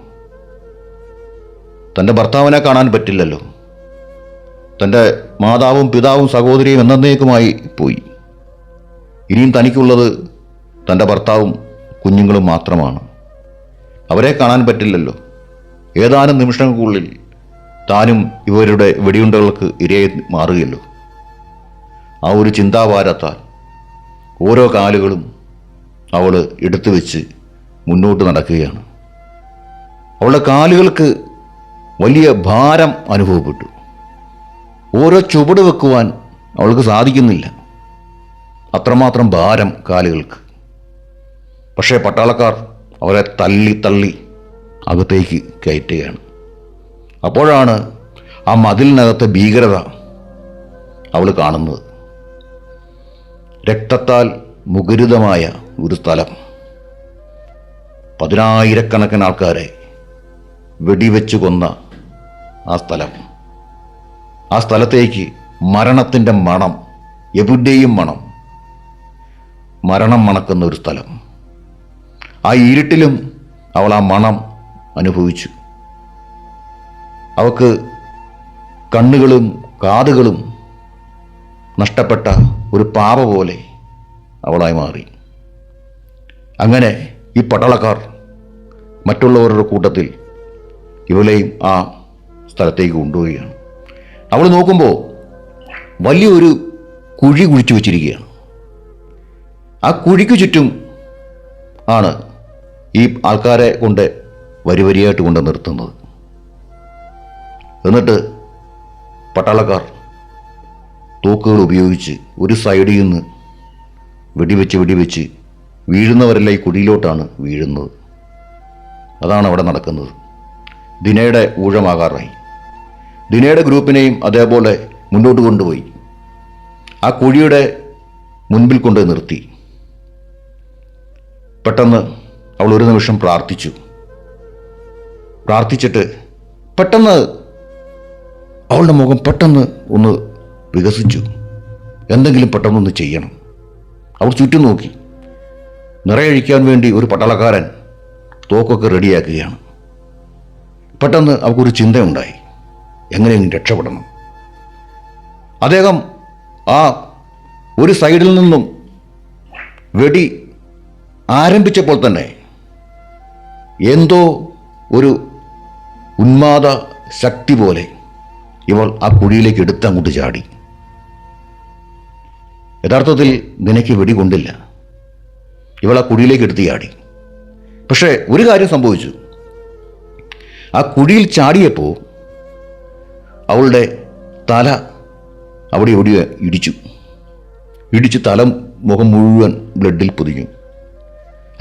[SPEAKER 1] തൻ്റെ ഭർത്താവിനെ കാണാൻ പറ്റില്ലല്ലോ, തൻ്റെ മാതാവും പിതാവും സഹോദരിയും എന്നേക്കുമായി പോയി. ഇനിയും തനിക്കുള്ളത് തൻ്റെ ഭർത്താവും കുഞ്ഞുങ്ങളും മാത്രമാണ്. അവരെ കാണാൻ പറ്റില്ലല്ലോ. ഏതാനും നിമിഷങ്ങൾക്കുള്ളിൽ താനും ഇവരുടെ വെടിയുണ്ടകൾക്ക് ഇരയായി മാറുകയല്ലോ. ആ ഒരു ചിന്താഭാരത്താൽ ഓരോ കാലുകളും അവൾ എടുത്തു വെച്ച് മുന്നോട്ട് നടക്കുകയാണ്. അവളുടെ കാലുകൾക്ക് വലിയ ഭാരം അനുഭവപ്പെട്ടു. ഓരോ ചുവട് വെക്കുവാൻ അവൾക്ക് സാധിക്കുന്നില്ല. അത്രമാത്രം ഭാരം കാലുകൾക്ക്. പക്ഷേ പട്ടാളക്കാർ അവരെ തള്ളി തള്ളി അകത്തേക്ക് കയറ്റുകയാണ്. അപ്പോഴാണ് ആ മതിലിനകത്തെ ഭീകരത അവൾ കാണുന്നത്. രക്തത്താൽ മുഖരിതമായ ഒരു സ്ഥലം. 10,000-കണക്കിന് ആൾക്കാരെ വെടിവെച്ച് കൊന്ന ആ സ്ഥലം. ആ സ്ഥലത്തേക്ക് മരണത്തിൻ്റെ മണം, എവിടെയും മരണം മണക്കുന്ന ഒരു സ്ഥലം. ആ ഇരുട്ടിലും അവൾ ആ മണം അനുഭവിച്ചു. അവൾക്ക് കണ്ണുകളും കാതുകളും നഷ്ടപ്പെട്ട ഒരു പാവ പോലെ അവളായി മാറി. അങ്ങനെ ഈ പട്ടാളക്കാർ മറ്റുള്ളവരുടെ കൂട്ടത്തിൽ ഇവളെയും ആ സ്ഥലത്തേക്ക് കൊണ്ടുപോവുകയാണ്. അവൾ നോക്കുമ്പോൾ വലിയൊരു കുഴി കുഴിച്ചു വച്ചിരിക്കുകയാണ്. ആ കുഴിക്ക് ചുറ്റും ആണ് ഈ ആൾക്കാരെ കൊണ്ട് വരിവരിയായിട്ട് കൊണ്ട് നിർത്തുന്നത്. എന്നിട്ട് പട്ടാളക്കാർ തോക്കുകൾ ഉപയോഗിച്ച് ഒരു സൈഡിൽ നിന്ന് വെടിവെച്ച് വീഴുന്നവരെല്ലാം ഈ കുഴിയിലോട്ടാണ് വീഴുന്നത്. അതാണ് അവിടെ നടക്കുന്നത്. ദിനയുടെ ഊഴമാകാറായി. ദിനയുടെ ഗ്രൂപ്പിനെയും അതേപോലെ മുന്നോട്ട് കൊണ്ടുപോയി ആ കുഴിയുടെ മുൻപിൽ കൊണ്ട് നിർത്തി. പെട്ടെന്ന് അവൾ ഒരു നിമിഷം പ്രാർത്ഥിച്ചിട്ട് പെട്ടെന്ന് അവളുടെ മുഖം പെട്ടെന്ന് ഒന്ന് വികസിച്ചു. എന്തെങ്കിലും പെട്ടെന്നൊന്ന് ചെയ്യണം. അവൾ ചുറ്റും നോക്കി. നിറയൊഴിക്കാൻ വേണ്ടി ഒരു പട്ടാളക്കാരൻ തോക്കൊക്കെ റെഡിയാക്കുകയാണ്. പെട്ടെന്ന് അവൾക്കൊരു ചിന്തയുണ്ടായി, എങ്ങനെയെങ്കിലും രക്ഷപ്പെടണം. അദ്ദേഹം ആ ഒരു സൈഡിൽ നിന്നും വെടി ആരംഭിച്ചപ്പോൾ തന്നെ എന്തോ ഒരു ഉന്മാദ ശക്തി പോലെ ഇവൾ ആ കുഴിയിലേക്ക് അങ്ങോട്ട് ചാടി. യഥാർത്ഥത്തിൽ ദിനയ്ക്ക് വെടി കൊണ്ടില്ല. ഇവൾ ആ കുഴിയിലേക്ക് ചാടി. പക്ഷേ ഒരു കാര്യം സംഭവിച്ചു. ആ കുഴിയിൽ ചാടിയപ്പോൾ അവളുടെ തല അവിടെ എവിടെ ഇടിച്ചു തല മുഖം മുഴുവൻ ബ്ലഡിൽ പൊതിഞ്ഞു.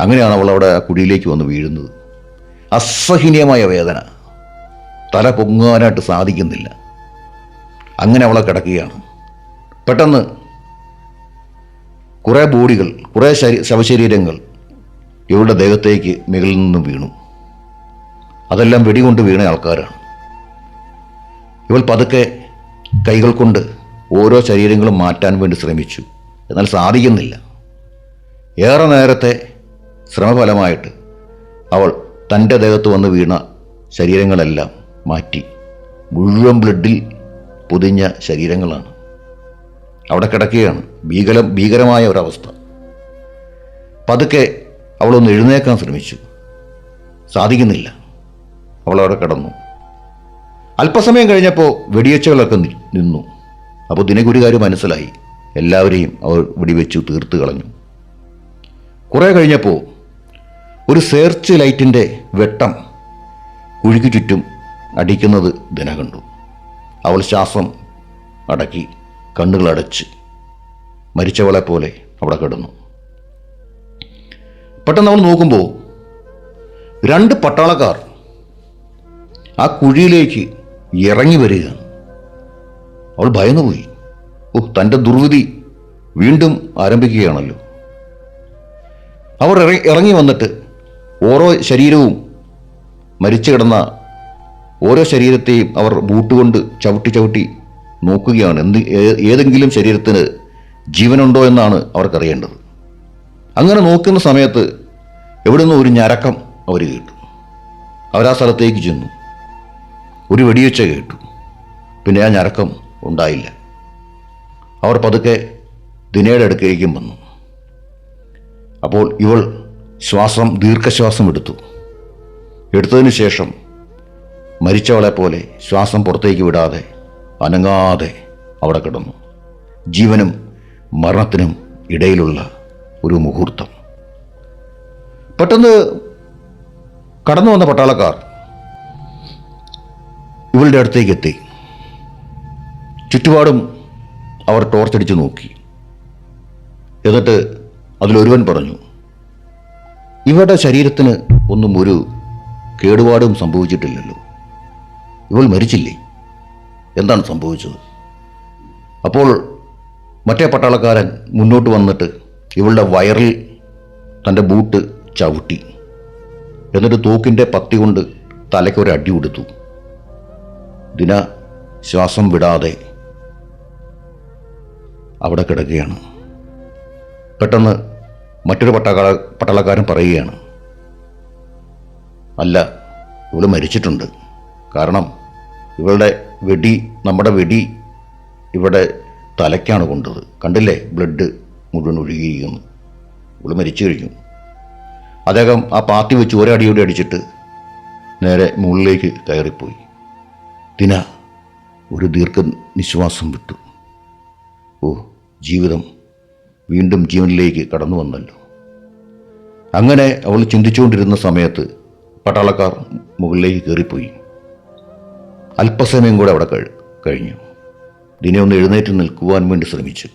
[SPEAKER 1] അങ്ങനെയാണ് അവൾ അവിടെ ആ കുഴിയിലേക്ക് വന്ന് വീഴുന്നത്. അസഹനീയമായ വേദന, തല പൊങ്ങാനായിട്ട് സാധിക്കുന്നില്ല. അങ്ങനെ അവളെ കിടക്കുകയാണ്. പെട്ടെന്ന് കുറേ ബോഡികൾ, കുറേ ശവശരീരങ്ങൾ ഇവളുടെ ദേഹത്തേക്ക് മുകളിൽ നിന്നും വീണു. അതെല്ലാം വെടികൊണ്ട് വീണ ആൾക്കാരാണ്. ഇവൾ പതുക്കെ കൈകൾ കൊണ്ട് ഓരോ ശരീരങ്ങളും മാറ്റാൻ വേണ്ടി ശ്രമിച്ചു. എന്നാൽ സാധിക്കുന്നില്ല. ഏറെ നേരത്തെ ശ്രമഫലമായിട്ട് അവൾ തൻ്റെ ദേഹത്ത് വന്ന് വീണ ശരീരങ്ങളെല്ലാം മാറ്റി. മുഴുവൻ ബ്ലഡിൽ പൊതിഞ്ഞ ശരീരങ്ങളാണ്. അവിടെ കിടക്കുകയാണ്. ഭീകരമായ ഒരവസ്ഥ. പതുക്കെ അവളൊന്ന് എഴുന്നേക്കാൻ ശ്രമിച്ചു. സാധിക്കുന്നില്ല. അവളവിടെ കിടന്നു. അല്പസമയം കഴിഞ്ഞപ്പോൾ വെടിവെച്ചുകളൊക്കെ നിന്നു. അപ്പോൾ ദിനയ്ക്കൊരു കാര്യം മനസ്സിലായി. എല്ലാവരെയും അവർ വെടിവെച്ചു തീർത്ത് കളഞ്ഞു. കുറേ കഴിഞ്ഞപ്പോൾ ഒരു സെർച്ച് ലൈറ്റിൻ്റെ വെട്ടം കുഴിക്ക് ചുറ്റും അടിക്കുന്നത് ദിന കണ്ടു. അവൾ ശ്വാസം അടക്കി കണ്ണുകളടച്ച് മരിച്ചവളെ പോലെ അവിടെ കിടന്നു. പെട്ടെന്ന് അവൾ നോക്കുമ്പോൾ 2 പട്ടാളക്കാർ ആ കുഴിയിലേക്ക് ഇറങ്ങി വരികയാണ്. അവൾ ഭയന്നുപോയി. തൻ്റെ ദുർവിധി വീണ്ടും ആരംഭിക്കുകയാണല്ലോ. അവർ ഇറങ്ങി വന്നിട്ട് ഓരോ ശരീരവും, മരിച്ചു കിടന്ന ഓരോ ശരീരത്തെയും അവർ ബൂട്ടുകൊണ്ട് ചവിട്ടി നോക്കുകയാണ്. ഏതെങ്കിലും ശരീരത്തിന് ജീവനുണ്ടോ എന്നാണ് അവർക്കറിയേണ്ടത്. അങ്ങനെ നോക്കുന്ന സമയത്ത് എവിടെ നിന്നും ഒരു ഞരക്കം അവർ കേട്ടു. അവരാ സ്ഥലത്തേക്ക് ചെന്നു. ഒരു വെടിവെച്ച കേട്ടു. പിന്നെ ആ ഞരക്കം ഉണ്ടായില്ല. അവർ പതുക്കെ ദിനയുടെ അടുക്കലേക്കും വന്നു. അപ്പോൾ ഇവൾ ദീർഘശ്വാസം എടുത്തതിന് ശേഷം മരിച്ചവളെ പോലെ ശ്വാസം പുറത്തേക്ക് വിടാതെ അനങ്ങാതെ അവിടെ കിടന്നു. ജീവനും മരണത്തിനും ഇടയിലുള്ള ഒരു മുഹൂർത്തം. പെട്ടെന്ന് കടന്നു വന്ന പട്ടാളക്കാർ ഇവളുടെ അടുത്തേക്ക് എത്തി. ചുറ്റുപാടും അവർ ടോർച്ചടിച്ച് നോക്കി. എന്നിട്ട് അതിലൊരുവൻ പറഞ്ഞു, ഇവരുടെ ശരീരത്തിന് ഒന്നും ഒരു കേടുപാടും സംഭവിച്ചിട്ടില്ലല്ലോ. ഇവൾ മരിച്ചില്ലേ? എന്താണ് സംഭവിച്ചത്? അപ്പോൾ മറ്റേ പട്ടാളക്കാരൻ മുന്നോട്ട് വന്നിട്ട് ഇവളുടെ വയറിൽ തൻ്റെ ബൂട്ട് ചവിട്ടി. എന്നിട്ട് തോക്കിൻ്റെ പത്തി കൊണ്ട് തലയ്ക്കൊരു അടി കൊടുത്തു. ദിന ശ്വാസം വിടാതെ അവിടെ കിടക്കുകയാണ്. പെട്ടെന്ന് മറ്റൊരു പട്ടാളക്കാരൻ പറയുകയാണ്, അല്ല, ഇവൾ മരിച്ചിട്ടുണ്ട്. കാരണം നമ്മുടെ വെടി ഇവിടെ തലയ്ക്കാണ് കൊണ്ടത്. കണ്ടില്ലേ, ബ്ലഡ് മുഴുവൻ ഒഴുകിയിരിക്കുന്നു. ഇവൾ മരിച്ചു കഴിഞ്ഞു. അദ്ദേഹം ആ പാത്തി വെച്ച് ഒരടിയോടെ അടിച്ചിട്ട് നേരെ മുകളിലേക്ക് കയറിപ്പോയി. ദിന ഒരു ദീർഘനിശ്വാസം വിട്ടു. ജീവിതം വീണ്ടും ജീവനിലേക്ക് കടന്നു വന്നല്ലോ. അങ്ങനെ അവൾ ചിന്തിച്ചുകൊണ്ടിരുന്ന സമയത്ത് പട്ടാളക്കാർ മുകളിലേക്ക് കയറിപ്പോയി. അല്പസമയം കൂടെ അവിടെ കഴിഞ്ഞു. ദിനെ ഒന്ന് എഴുന്നേറ്റ് നിൽക്കുവാൻ വേണ്ടി ശ്രമിച്ചു.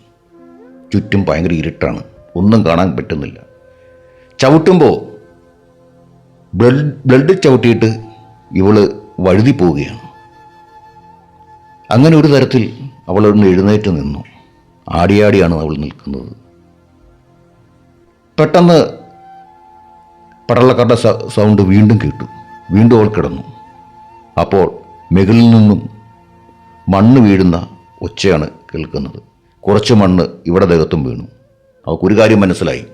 [SPEAKER 1] ചുറ്റും ഭയങ്കര ഇരുട്ടാണ്. ഒന്നും കാണാൻ പറ്റുന്നില്ല. ചവിട്ടുമ്പോൾ ബ്ലഡ് ചവിട്ടിയിട്ട് ഇവള് വഴുതി പോവുകയാണ്. അങ്ങനെ ഒരു തരത്തിൽ അവളൊന്ന് എഴുന്നേറ്റ് നിന്നു. ആടിയാടിയാണ് അവൾ നിൽക്കുന്നത്. പെട്ടെന്ന് പട്ടാളക്കാരുടെ സൗണ്ട് വീണ്ടും കേട്ടു. വീണ്ടും അവൾ കിടന്നു. അപ്പോൾ മുകളിൽ നിന്നും മണ്ണ് വീഴുന്ന ഒച്ചയാണ് കേൾക്കുന്നത്. കുറച്ച് മണ്ണ് ഇവിടെ ദേഹത്തും വീണു. അവൾക്കൊരു കാര്യം മനസ്സിലായി.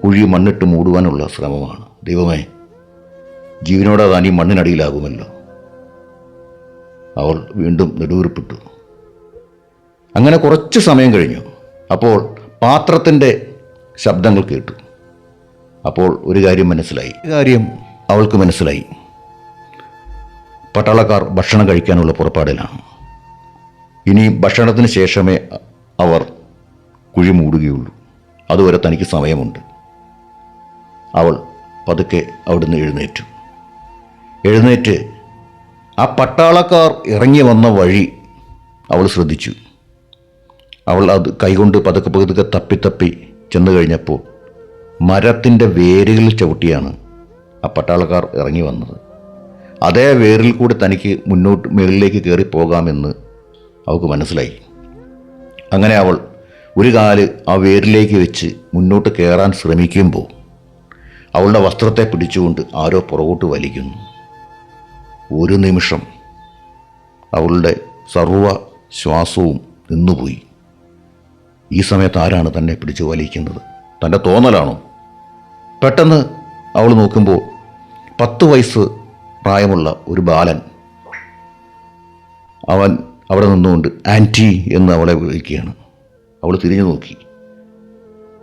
[SPEAKER 1] കുഴി മണ്ണിട്ട് മൂടുവാനുള്ള ശ്രമമാണ്. ദൈവമേ, ജീവനോടെ താൻ ഈ മണ്ണിനടിയിലാകുമല്ലോ. അവൾ വീണ്ടും നെടുവീർപ്പിട്ടു. അങ്ങനെ കുറച്ച് സമയം കഴിഞ്ഞു. അപ്പോൾ പാത്രത്തിൻ്റെ ശബ്ദങ്ങൾ കേട്ടു. അപ്പോൾ ഒരു കാര്യം അവൾക്ക് മനസ്സിലായി. പട്ടാളക്കാർ ഭക്ഷണം കഴിക്കാനുള്ള പുറപ്പാടിലാണ്. ഇനി ഭക്ഷണത്തിന് ശേഷമേ അവർ കുഴി മൂടുകയുള്ളൂ. അതുവരെ തനിക്ക് സമയമുണ്ട്. അവൾ പതുക്കെ അവിടുന്ന് എഴുന്നേറ്റ് ആ പട്ടാളക്കാർ ഇറങ്ങി വന്ന വഴി അവൾ ശ്രദ്ധിച്ചു. അവൾ അത് കൈകൊണ്ട് പതുക്കെ തപ്പി ചെന്ന് കഴിഞ്ഞപ്പോൾ മരത്തിൻ്റെ വേരുകളിൽ ചവിട്ടിയാണ് ആ പട്ടാളക്കാർ ഇറങ്ങി വന്നത്. അതേ വേരിൽ കൂടി തനിക്ക് മുകളിലേക്ക് കയറി പോകാമെന്ന് അവൾക്ക് മനസ്സിലായി. അങ്ങനെ അവൾ ഒരു കാല് ആ വേരിലേക്ക് വെച്ച് മുന്നോട്ട് കയറാൻ ശ്രമിക്കുമ്പോൾ അവളുടെ വസ്ത്രത്തെ പിടിച്ചുകൊണ്ട് ആരോ പുറകോട്ട് വലിക്കുന്നു. ഒരു നിമിഷം അവളുടെ സർവ ശ്വാസവും നിന്നുപോയി. ഈ സമയത്ത് ആരാണ് തന്നെ പിടിച്ചു വലിക്കുന്നത്? തൻ്റെ തോന്നലാണോ? പെട്ടെന്ന് അവൾ നോക്കുമ്പോൾ 10 വയസ്സ് പ്രായമുള്ള ഒരു ബാലൻ, അവൻ അവിടെ നിന്നുകൊണ്ട് ആൻറ്റി എന്ന് അവളെ വിളിക്കുകയാണ്. അവൾ തിരിഞ്ഞു നോക്കി.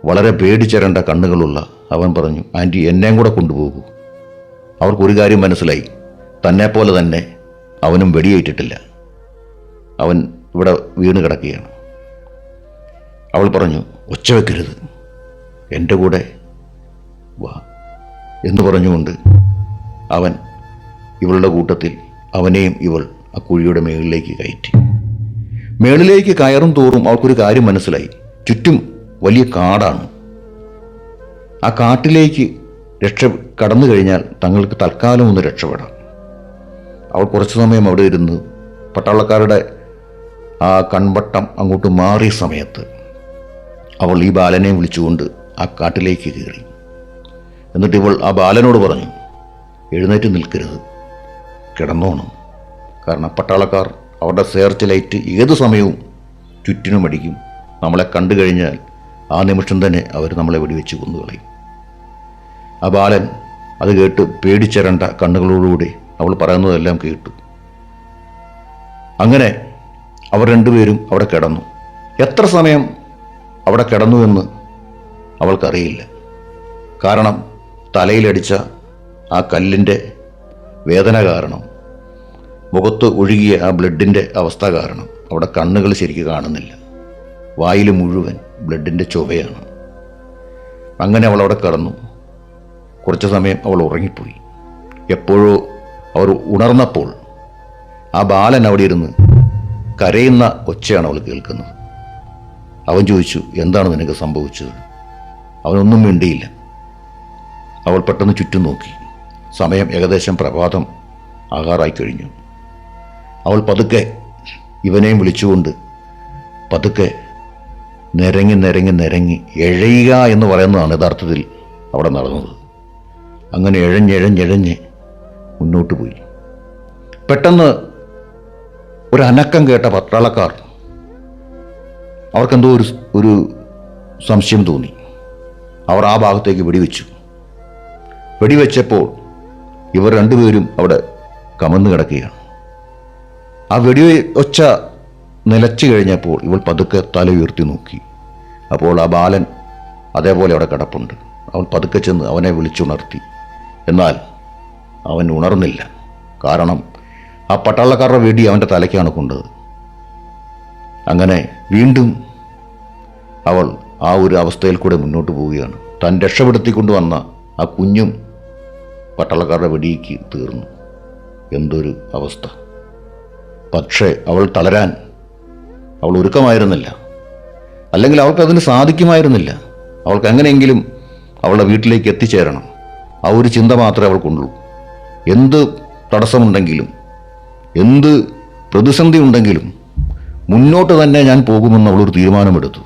[SPEAKER 1] വളരെ പേടിച്ചരണ്ട കണ്ണുകളുള്ള അവൻ പറഞ്ഞു, ആൻറ്റി, എന്നെയും കൂടെ കൊണ്ടുപോകൂ. അവർക്കൊരു കാര്യം മനസ്സിലായി, തന്നെപ്പോലെ തന്നെ അവനും വെടിയേറ്റിട്ടില്ല. അവൻ ഇവിടെ വീണ് കിടക്കുകയാണ്. അവൾ പറഞ്ഞു, ഒച്ച വെക്കരുത്, എൻ്റെ കൂടെ വാ എന്ന് പറഞ്ഞുകൊണ്ട് അവൻ ഇവളുടെ കൂട്ടത്തിൽ അവനെയും ഇവൾ ആ കുഴിയുടെ മേളിലേക്ക് കയറ്റി. മേളിലേക്ക് കയറും തോറും അവൾക്കൊരു കാര്യം മനസ്സിലായി, ചുറ്റും വലിയ കാടാണ്. ആ കാട്ടിലേക്ക് കടന്നു കഴിഞ്ഞാൽ തങ്ങൾക്ക് തൽക്കാലം ഒന്ന് രക്ഷപ്പെടാം. അവൾ കുറച്ചു സമയം അവിടെ ഇരുന്ന് പട്ടാളക്കാരുടെ ആ കൺവട്ടം അങ്ങോട്ട് മാറിയ സമയത്ത് അവൾ ഈ ബാലനെ വിളിച്ചുകൊണ്ട് ആ കാട്ടിലേക്ക് കയറി. എന്നിട്ട് ഇവൾ ആ ബാലനോട് പറഞ്ഞു, എഴുന്നേറ്റ് നിൽക്കരുത്, കിടന്നോണം. കാരണം പട്ടാളക്കാർ അവരുടെ സെർച്ച് ലൈറ്റ് ഏത് സമയവും ചുറ്റിനും അടിക്കും. നമ്മളെ കണ്ടു കഴിഞ്ഞാൽ ആ നിമിഷം തന്നെ അവർ നമ്മളെ വെടിവെച്ച് കൊന്നുകളയും. ആ ബാലൻ അത് കേട്ട് പേടിച്ചരണ്ട കണ്ണുകളോടുകൂടി അവൾ പറയുന്നതെല്ലാം കേട്ടു. അങ്ങനെ അവർ രണ്ടുപേരും അവിടെ കിടന്നു. എത്ര സമയം അവിടെ കിടന്നു എന്ന് അവൾക്കറിയില്ല. കാരണം തലയിലടിച്ച ആ കല്ലിൻ്റെ വേദന കാരണം, മുഖത്ത് ഒഴുകിയ ആ ബ്ലഡിൻ്റെ അവസ്ഥ കാരണം അവിടെ കണ്ണുകൾ ശരിക്ക് കാണുന്നില്ല. വായിൽ മുഴുവൻ ബ്ലഡിൻ്റെ ചുവയാണ്. അങ്ങനെ അവൾ അവിടെ കിടന്നു. കുറച്ച് സമയം അവൾ ഉറങ്ങിപ്പോയി. എപ്പോഴോ അവർ ഉണർന്നപ്പോൾ ആ ബാലൻ അവിടെ ഇരുന്ന് കരയുന്ന ഒച്ചയാണ് അവൾ കേൾക്കുന്നത്. അവൻ ചോദിച്ചു, എന്താണ് നിനക്ക് സംഭവിച്ചത്? അവനൊന്നും മിണ്ടിയില്ല. അവൾ പെട്ടെന്ന് ചുറ്റും നോക്കി. സമയം ഏകദേശം പ്രഭാതം ആകാറായി കഴിഞ്ഞു. അവൾ പതുക്കെ ഇവനെയും വിളിച്ചുകൊണ്ട് പതുക്കെ നിരങ്ങി എഴയുക എന്ന് പറയുന്നതാണ് യഥാർത്ഥത്തിൽ അവിടെ നടന്നത്. അങ്ങനെ എഴഞ്ഞ് മുന്നോട്ട് പോയി. പെട്ടെന്ന് ഒരു അനക്കം കേട്ട പട്ടാളക്കാർ, അവർക്കെന്തോ ഒരു സംശയം തോന്നി. അവർ ആ ഭാഗത്തേക്ക് വെടിവെച്ചപ്പോൾ ഇവർ രണ്ടുപേരും അവിടെ കമന്ന് കിടക്കുകയാണ്. ആ വെടിവെച്ച നിലച്ചു കഴിഞ്ഞപ്പോൾ ഇവൾ പതുക്കെ തല ഉയർത്തി നോക്കി. അപ്പോൾ ആ ബാലൻ അതേപോലെ അവിടെ കിടപ്പുണ്ട്. അവൾ പതുക്കെ ചെന്ന് അവനെ വിളിച്ചുണർത്തി. എന്നാൽ അവൻ ഉണർന്നില്ല. കാരണം ആ പട്ടാളക്കാരുടെ വെടി അവൻ്റെ തലയ്ക്കാണ് കൊണ്ടത്. അങ്ങനെ വീണ്ടും അവൾ ആ ഒരു അവസ്ഥയിൽ കൂടെ മുന്നോട്ട് പോവുകയാണ്. താൻ രക്ഷപ്പെടുത്തിക്കൊണ്ടുവന്ന ആ കുഞ്ഞും പട്ടാളക്കാരുടെ വെടിക്ക് തീർന്നു. എന്തൊരു അവസ്ഥ! പക്ഷേ അവൾ തളരാൻ അവൾ ഒരുക്കമായിരുന്നില്ല. അല്ലെങ്കിൽ അവൾക്കതിന് സാധിക്കുമായിരുന്നില്ല. അവൾക്ക് എങ്ങനെയെങ്കിലും അവളുടെ വീട്ടിലേക്ക് എത്തിച്ചേരണം. ആ ഒരു ചിന്ത മാത്രമേ അവൾക്കുള്ളൂ. എന്ത് തടസ്സമുണ്ടെങ്കിലും, എന്ത് പ്രതിസന്ധി ഉണ്ടെങ്കിലും മുന്നോട്ട് തന്നെ ഞാൻ പോകുമെന്ന് അവളൊരു തീരുമാനമെടുത്തു.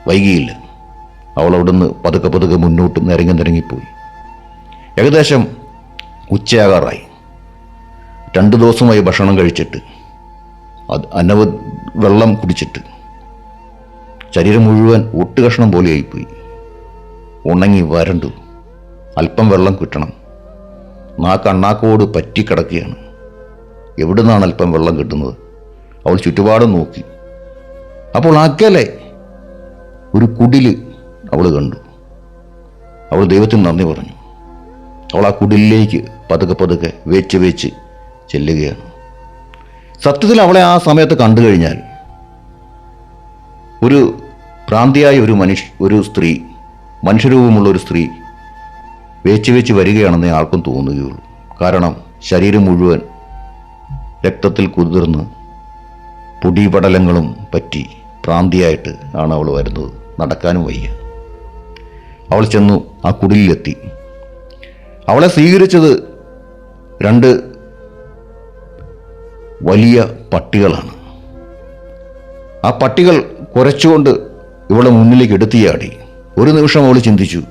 [SPEAKER 1] വൈകിയില്ല. അവൾ അവിടുന്ന് പതുക്കെ മുന്നോട്ട് നിരങ്ങിപ്പോയി. ഏകദേശം ഉച്ചയാകാറായി. 2 ദിവസമായി ഭക്ഷണം കഴിച്ചിട്ട്, വെള്ളം കുടിച്ചിട്ട് ശരീരം മുഴുവൻ ഒട്ടുകഷ്ണം പോലെയായിപ്പോയി. ഉണങ്ങി വരണ്ടു. അല്പം വെള്ളം കിട്ടണം. കണ്ണാക്കോട് പറ്റിക്കിടക്കുകയാണ്. എവിടെ നിന്നാണ് അല്പം വെള്ളം കിട്ടുന്നത്? അവൾ ചുറ്റുപാടും നോക്കി. അപ്പോൾ അകലെ ഒരു കുടില് അവൾ കണ്ടു. അവൾ ദൈവത്തിന് നന്ദി പറഞ്ഞു. അവൾ ആ കുടിലേക്ക് പതുക്കെ വെച്ച് ചെല്ലുകയാണ്. സത്യത്തിൽ അവളെ ആ സമയത്ത് കണ്ടു കഴിഞ്ഞാൽ ഒരു ഭ്രാന്തിയായ ഒരു സ്ത്രീ, മനുഷ്യരൂപമുള്ള ഒരു സ്ത്രീ വെച്ച് വരികയാണെന്നേ ആർക്കും തോന്നുകയുള്ളൂ. കാരണം ശരീരം മുഴുവൻ രക്തത്തിൽ കുതിർന്ന് പൊടിപടലങ്ങളും പറ്റി ഭ്രാന്തിയായിട്ട് ആണ് അവൾ വരുന്നത്. നടക്കാനും വയ്യ. അവൾ ചെന്നു ആ കുടിലെത്തി. അവളെ സ്വീകരിച്ചത് 2 വലിയ പട്ടികളാണ്. ആ പട്ടികൾ കുരച്ചുകൊണ്ട് ഇവളെ മുന്നിലേക്ക് എടുത്തിയാടി. ഒരു നിമിഷം അവൾ ചിന്തിച്ചു,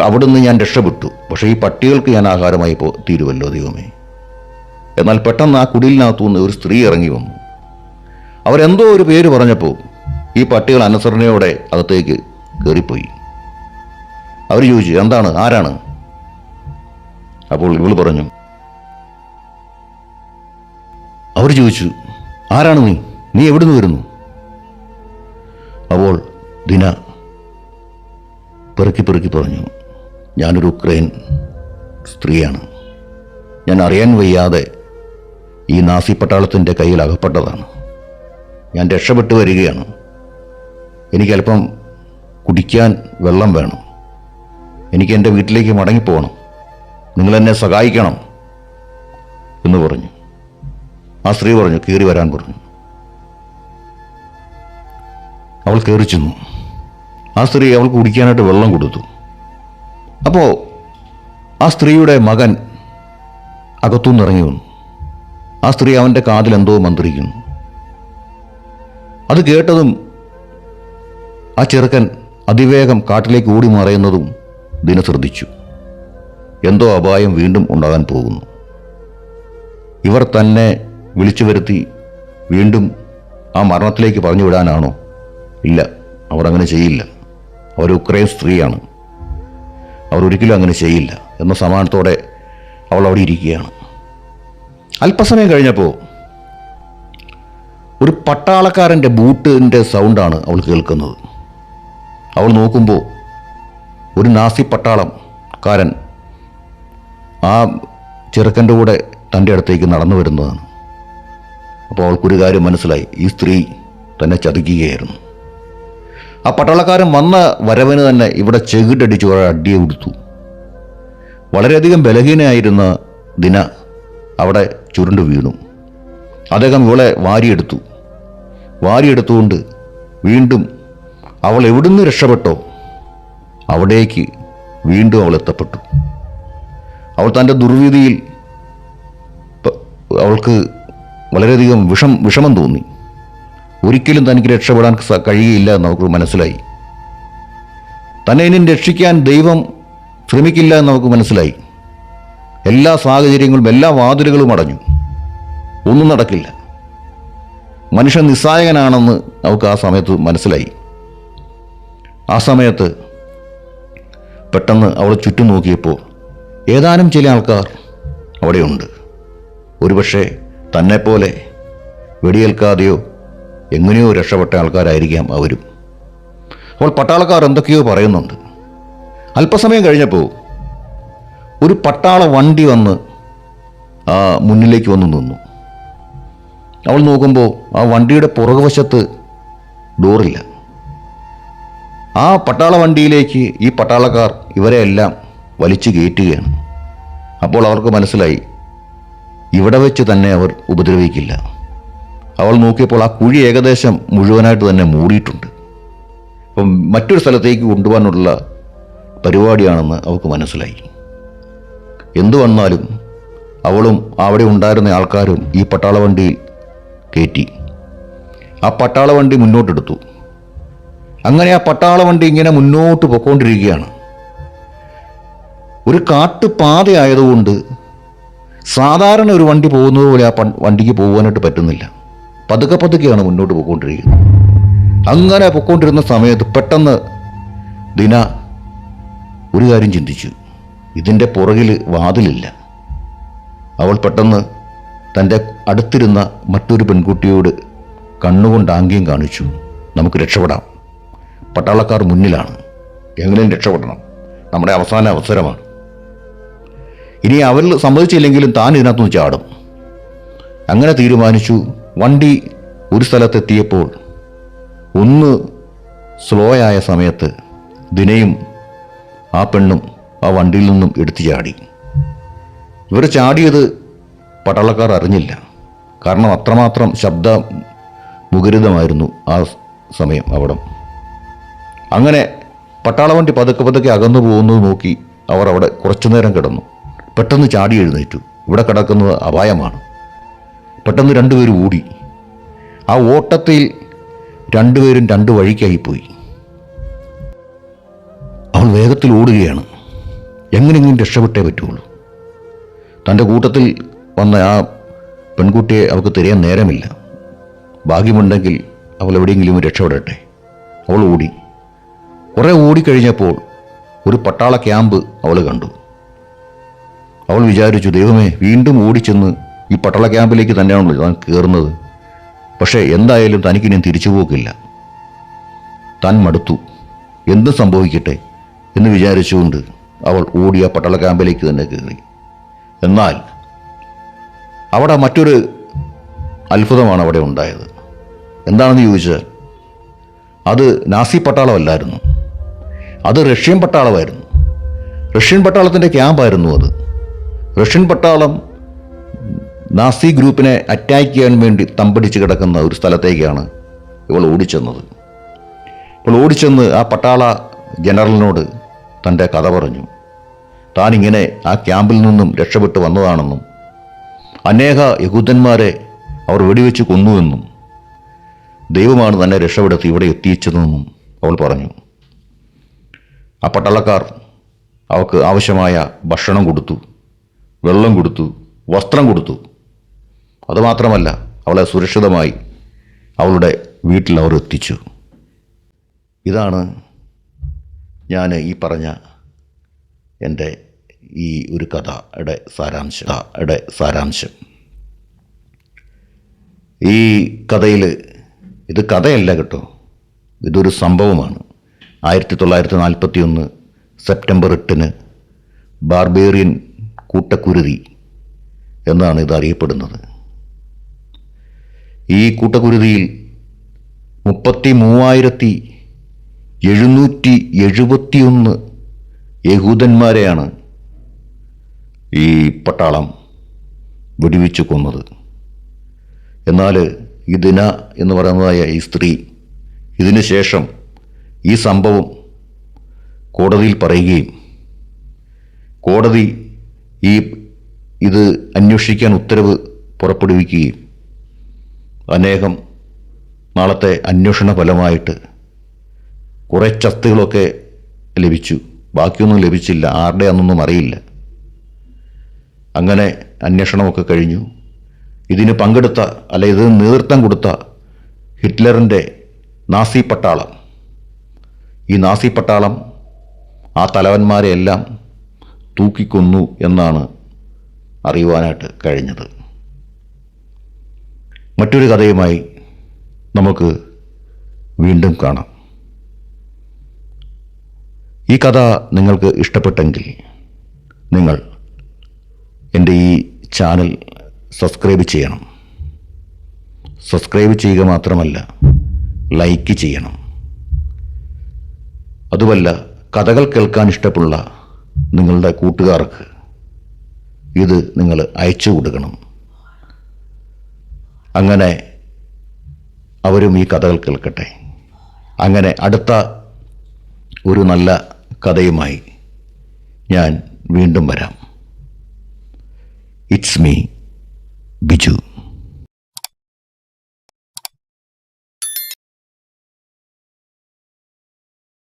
[SPEAKER 1] അവിടുന്ന് ഞാൻ രക്ഷപ്പെട്ടു, പക്ഷേ ഈ പട്ടികൾക്ക് ഞാൻ ആഹാരമായി തീരുമല്ലോ ദൈവമേ. എന്നാൽ പെട്ടെന്ന് ആ കുടിലിനകത്തുനിന്ന് ഒരു സ്ത്രീ ഇറങ്ങി വന്നു. അവരെന്തോ ഒരു പേര് പറഞ്ഞപ്പോൾ ഈ പട്ടികൾ അനുസരണയോടെ അകത്തേക്ക് കയറിപ്പോയി. അവർ ചോദിച്ചു, എന്താണ്, ആരാണ്? അപ്പോൾ ഇവൾ പറഞ്ഞു, അവർ ചോദിച്ചു, ആരാണ് നീ എവിടുന്ന് വരുന്നു? അപ്പോൾ ദിന പെറുക്കി പറഞ്ഞു, ഞാനൊരു ഉക്രൈൻ സ്ത്രീയാണ്. ഞാൻ അറിയാൻ വയ്യാതെ ഈ നാസി പട്ടാളത്തിൻ്റെ കയ്യിൽ അകപ്പെട്ടതാണ്. ഞാൻ രക്ഷപ്പെട്ടു വരികയാണ്. എനിക്കല്പം കുടിക്കാൻ വെള്ളം വേണം. എനിക്ക് എൻ്റെ വീട്ടിലേക്ക് മടങ്ങിപ്പോകണം. നിങ്ങളെന്നെ സഹായിക്കണം എന്ന് പറഞ്ഞു. ആ സ്ത്രീ പറഞ്ഞു, കയറി വരാൻ പറഞ്ഞു. അവൾ കയറി ചെന്നു. ആ സ്ത്രീ അവൾക്ക് കുടിക്കാനായിട്ട് വെള്ളം കൊടുത്തു. അപ്പോൾ ആ സ്ത്രീയുടെ മകൻ അകത്തുനിന്ന് ഇറങ്ങി വന്നു. ആ സ്ത്രീ അവൻ്റെ കാതിൽ എന്തോ മന്ത്രിക്കുന്നു. അത് കേട്ടതും ആ ചെറുക്കൻ അതിവേഗം കാട്ടിലേക്ക് ഓടി മറയുന്നതും ദിന ശ്രദ്ധിച്ചു. എന്തോ അപായം വീണ്ടും ഉണ്ടാകാൻ പോകുന്നു. ഇവർ തന്നെ വിളിച്ചു വരുത്തി വീണ്ടും ആ മരണത്തിലേക്ക് പറഞ്ഞു വിടാനാണോ? ഇല്ല, അവർ അങ്ങനെ ചെയ്യില്ല. അവർ ഉക്രൈൻ സ്ത്രീയാണ്. അവർ ഒരിക്കലും അങ്ങനെ ചെയ്യില്ല എന്ന സമാധാനത്തോടെ അവൾ അവിടെ ഇരിക്കുകയാണ്. അല്പസമയം കഴിഞ്ഞപ്പോൾ ഒരു പട്ടാളക്കാരൻ്റെ ബൂട്ടിൻ്റെ സൗണ്ടാണ് അവൾ കേൾക്കുന്നത്. അവൾ നോക്കുമ്പോൾ ഒരു നാസി പട്ടാളക്കാരൻ ആ ചെറുക്കൻ്റെ കൂടെ തൻ്റെ അടുത്തേക്ക് നടന്നു വരുന്നതാണ്. അപ്പോൾ അവൾക്കൊരു കാര്യം മനസ്സിലായി, ഈ സ്ത്രീ തന്നെ ചതിക്കുകയായിരുന്നു. ആ പട്ടാളക്കാരൻ വന്ന വരവിന് തന്നെ ഇവിടെ ചെകിട്ടടിച്ച് കുറെ അടിയെ കൊടുത്തു. വളരെയധികം ബലഹീനയായിരുന്ന ദിന അവിടെ ചുരുണ്ടു വീണു. അദ്ദേഹം ഇവളെ വാരിയെടുത്തുകൊണ്ട് വീണ്ടും അവൾ എവിടുന്ന് രക്ഷപ്പെട്ടോ അവിടേക്ക് വീണ്ടും അവൾ എത്തപ്പെട്ടു. അവൾ തൻ്റെ ദുർവിധിയിൽ അവൾക്ക് വളരെയധികം വിഷമം തോന്നി. ഒരിക്കലും തനിക്ക് രക്ഷപ്പെടാൻ കഴിയില്ല എന്ന് നമുക്ക് മനസ്സിലായി. തന്നെ ഇനി രക്ഷിക്കാൻ ദൈവം ശ്രമിക്കില്ല എന്ന് നമുക്ക് മനസ്സിലായി. എല്ലാ സാഹചര്യങ്ങളും എല്ലാ വാതിലുകളും അടഞ്ഞു. ഒന്നും നടക്കില്ല. മനുഷ്യൻ നിസ്സഹായകനാണെന്ന് നമുക്ക് ആ സമയത്ത് മനസ്സിലായി. ആ സമയത്ത് പെട്ടെന്ന് അവൾ ചുറ്റും നോക്കിയപ്പോൾ ഏതാനും ചില ആൾക്കാർ അവിടെയുണ്ട്. ഒരുപക്ഷെ തന്നെപ്പോലെ വെടിയേൽക്കാതെയോ എങ്ങനെയോ രക്ഷപ്പെട്ട ആൾക്കാരായിരിക്കാം അവരും. അപ്പോൾ പട്ടാളക്കാർ എന്തൊക്കെയോ പറയുന്നുണ്ട്. അല്പസമയം കഴിഞ്ഞപ്പോൾ ഒരു പട്ടാള വണ്ടി വന്ന് ആ മുന്നിലേക്ക് വന്ന് നിന്നു. അവൾ നോക്കുമ്പോൾ ആ വണ്ടിയുടെ പുറകുവശത്ത് ഡോറില്ല. ആ പട്ടാള വണ്ടിയിലേക്ക് ഈ പട്ടാളക്കാർ ഇവരെ എല്ലാം വലിച്ചു കയറ്റുകയാണ്. അപ്പോൾ അവർക്ക് മനസ്സിലായി, ഇവിടെ വെച്ച് തന്നെ അവർ ഉപദ്രവിക്കില്ല. അവൾ നോക്കിയപ്പോൾ ആ കുഴി ഏകദേശം മുഴുവനായിട്ട് തന്നെ മൂടിയിട്ടുണ്ട്. അപ്പം മറ്റൊരു സ്ഥലത്തേക്ക് കൊണ്ടുപോകാനുള്ള പരിപാടിയാണെന്ന് അവൾക്ക് മനസ്സിലായി. എന്തു വന്നാലും അവളും അവിടെ ഉണ്ടായിരുന്ന ആൾക്കാരും ഈ പട്ടാള വണ്ടിയിൽ കയറ്റി. ആ പട്ടാള വണ്ടി മുന്നോട്ടെടുത്തു. അങ്ങനെ ആ പട്ടാള വണ്ടി ഇങ്ങനെ മുന്നോട്ട് പൊയ്ക്കൊണ്ടിരിക്കുകയാണ്. ഒരു കാട്ടുപാതയായതുകൊണ്ട് സാധാരണ ഒരു വണ്ടി പോകുന്നത് പോലെ ആ വണ്ടിക്ക് പോകാനായിട്ട് പറ്റുന്നില്ല. പതുക്കെയാണ് മുന്നോട്ട് പോയിക്കൊണ്ടിരിക്കുന്നത്. അങ്ങനെ പൊയ്ക്കൊണ്ടിരുന്ന സമയത്ത് പെട്ടെന്ന് ദിന ഒരു കാര്യം ചിന്തിച്ചു. ഇതിൻ്റെ പുറകിൽ വാതിലില്ല. അവൾ പെട്ടെന്ന് തൻ്റെ അടുത്തിരുന്ന മറ്റൊരു പെൺകുട്ടിയോട് കണ്ണുകൊണ്ട് ആംഗ്യം കാണിച്ചു. നമുക്ക് രക്ഷപ്പെടാം. പട്ടാളക്കാർ മുന്നിലാണ്. എങ്ങനെയും രക്ഷപ്പെടണം. നമ്മുടെ അവസാന അവസരമാണ്. ഇനി അവർ സമ്മതിച്ചില്ലെങ്കിലും താൻ ഇതിനകത്തുനിന്ന് ചാടും. അങ്ങനെ തീരുമാനിച്ചു. വണ്ടി ഒരു സ്ഥലത്തെത്തിയപ്പോൾ ഒന്ന് സ്ലോ ആയ സമയത്ത് ദിനയും ആ പെണ്ണും ആ വണ്ടിയിൽ നിന്നും എടുത്തു ചാടി. ഇവർ ചാടിയത് പട്ടാളക്കാർ അറിഞ്ഞില്ല. കാരണം അത്രമാത്രം ശബ്ദ മുഖരിതമായിരുന്നു ആ സമയം അവിടം. അങ്ങനെ പട്ടാള വണ്ടി പതുക്കെ അകന്നു പോകുന്നത് നോക്കി അവർ അവിടെ കുറച്ചു നേരം കിടന്നു. പെട്ടെന്ന് ചാടി എഴുന്നേറ്റു. ഇവിടെ കിടക്കുന്നത് അപായമാണ്. പെട്ടെന്ന് രണ്ടുപേരും ഓടി. ആ ഓട്ടത്തിൽ രണ്ടുപേരും രണ്ട് വഴിക്കായിപ്പോയി. അവൾ വേഗത്തിൽ ഓടുകയാണ്. എങ്ങനെയെങ്കിലും രക്ഷപ്പെട്ടേ പറ്റുള്ളൂ. തൻ്റെ കൂട്ടത്തിൽ വന്ന ആ പെൺകുട്ടിയെ അവൾക്ക് തിരയാൻ നേരമില്ല. ഭാഗ്യമുണ്ടെങ്കിൽ അവൾ എവിടെയെങ്കിലും രക്ഷപ്പെടട്ടെ. അവൾ ഓടി. കുറേ ഓടിക്കഴിഞ്ഞപ്പോൾ ഒരു പട്ടാള ക്യാമ്പ് അവൾ കണ്ടു. അവൾ വിചാരിച്ചു, ദൈവമേ, വീണ്ടും ഓടിച്ചെന്ന് ഈ പട്ടാള ക്യാമ്പിലേക്ക് തന്നെയാണല്ലോ താൻ കയറുന്നത്. പക്ഷേ എന്തായാലും തനിക്കിനിയും തിരിച്ചു പോക്കില്ല. താൻ മടുത്തു. എന്ത് സംഭവിക്കട്ടെ എന്ന് വിചാരിച്ചുകൊണ്ട് അവൾ ഓടിയ പട്ടാള ക്യാമ്പിലേക്ക് തന്നെ കയറി. എന്നാൽ അവിടെ മറ്റൊരു അത്ഭുതമാണ് അവിടെ ഉണ്ടായത്. എന്താണെന്ന് ചോദിച്ചാൽ അത് നാസി പട്ടാളമല്ലായിരുന്നു, അത് റഷ്യൻ പട്ടാളമായിരുന്നു. റഷ്യൻ പട്ടാളത്തിൻ്റെ ക്യാമ്പായിരുന്നു അത്. റഷ്യൻ പട്ടാളം നാസി ഗ്രൂപ്പിനെ അറ്റാക്ക് ചെയ്യാൻ വേണ്ടി തമ്പടിച്ച് കിടക്കുന്ന ഒരു സ്ഥലത്തേക്കാണ് ഇവൾ ഓടിച്ചെന്നത്. ഇവൾ ഓടിച്ചെന്ന് ആ പട്ടാള ജനറലിനോട് തൻ്റെ കഥ പറഞ്ഞു. താനിങ്ങനെ ആ ക്യാമ്പിൽ നിന്നും രക്ഷപ്പെട്ട് വന്നതാണെന്നും അനേക യഹൂദന്മാരെ അവർ വെടിവെച്ച് കൊന്നുവെന്നും ദൈവമാണ് തന്നെ രക്ഷപ്പെടുത്തി ഇവിടെ എത്തിച്ചതെന്നും അവൾ പറഞ്ഞു. ആ പട്ടാളക്കാർ അവൾക്ക് ആവശ്യമായ ഭക്ഷണം കൊടുത്തു, വെള്ളം കൊടുത്തു, വസ്ത്രം കൊടുത്തു. അതുമാത്രമല്ല, അവളെ സുരക്ഷിതമായി അവളുടെ വീട്ടിൽ അവർ എത്തിച്ചു. ഇതാണ് ഞാൻ ഈ പറഞ്ഞ എൻ്റെ ഈ ഒരു കഥയുടെ സാരാംശം. ഈ കഥയിൽ ഇത് കഥയല്ല കേട്ടോ, ഇതൊരു സംഭവമാണ്. 1941 സെപ്റ്റംബർ 8 ബാർബേറിയൻ കൂട്ടക്കുരുതി എന്നാണ് ഇത് അറിയപ്പെടുന്നത്. ഈ കൂട്ടക്കുരുതിയിൽ 33,771 യഹൂദന്മാരെയാണ് ഈ പട്ടാളം വെടിവെച്ച് കൊന്നത്. എന്നാൽ ഈ ദിന എന്ന് പറയുന്നതായ ഈ സ്ത്രീ ഇതിനു ശേഷം ഈ സംഭവം കോടതിയിൽ പറയുകയും കോടതി ഇത് അന്വേഷിക്കാൻ ഉത്തരവ് പുറപ്പെടുവിക്കുകയും അനേകം നാളത്തെ അന്വേഷണ ഫലമായിട്ട് കുറേ ചസ്തുകളൊക്കെ ലഭിച്ചു. ബാക്കിയൊന്നും ലഭിച്ചില്ല, ആരുടെ അന്നൊന്നും അറിയില്ല. അങ്ങനെ അന്വേഷണമൊക്കെ കഴിഞ്ഞു. ഇതിന് പങ്കെടുത്ത ഇതിന് നേതൃത്വം കൊടുത്ത ഹിറ്റ്ലറിൻ്റെ നാസി പട്ടാളം, ഈ നാസി പട്ടാളം ആ തലവന്മാരെ എല്ലാം തൂക്കിക്കൊന്നു എന്നാണ് അറിയുവാനായിട്ട് കഴിഞ്ഞത്. മറ്റൊരു കഥയുമായി നമുക്ക് വീണ്ടും കാണാം. ഈ കഥ നിങ്ങൾക്ക് ഇഷ്ടപ്പെട്ടെങ്കിൽ നിങ്ങൾ എൻ്റെ ഈ ചാനൽ സബ്സ്ക്രൈബ് ചെയ്യണം. സബ്സ്ക്രൈബ് ചെയ്യുക മാത്രമല്ല, ലൈക്ക് ചെയ്യണം. അതുമല്ല, കഥകൾ കേൾക്കാൻ ഇഷ്ടമുള്ള നിങ്ങളുടെ കൂട്ടുകാർക്ക് ഇത് നിങ്ങൾ അയച്ചു കൊടുക്കണം. അങ്ങനെ അവരും ഈ കഥകൾ കേൾക്കട്ടെ. അങ്ങനെ അടുത്ത ഒരു നല്ല കഥയുമായി ഞാൻ വീണ്ടും വരാം. It's me Biju.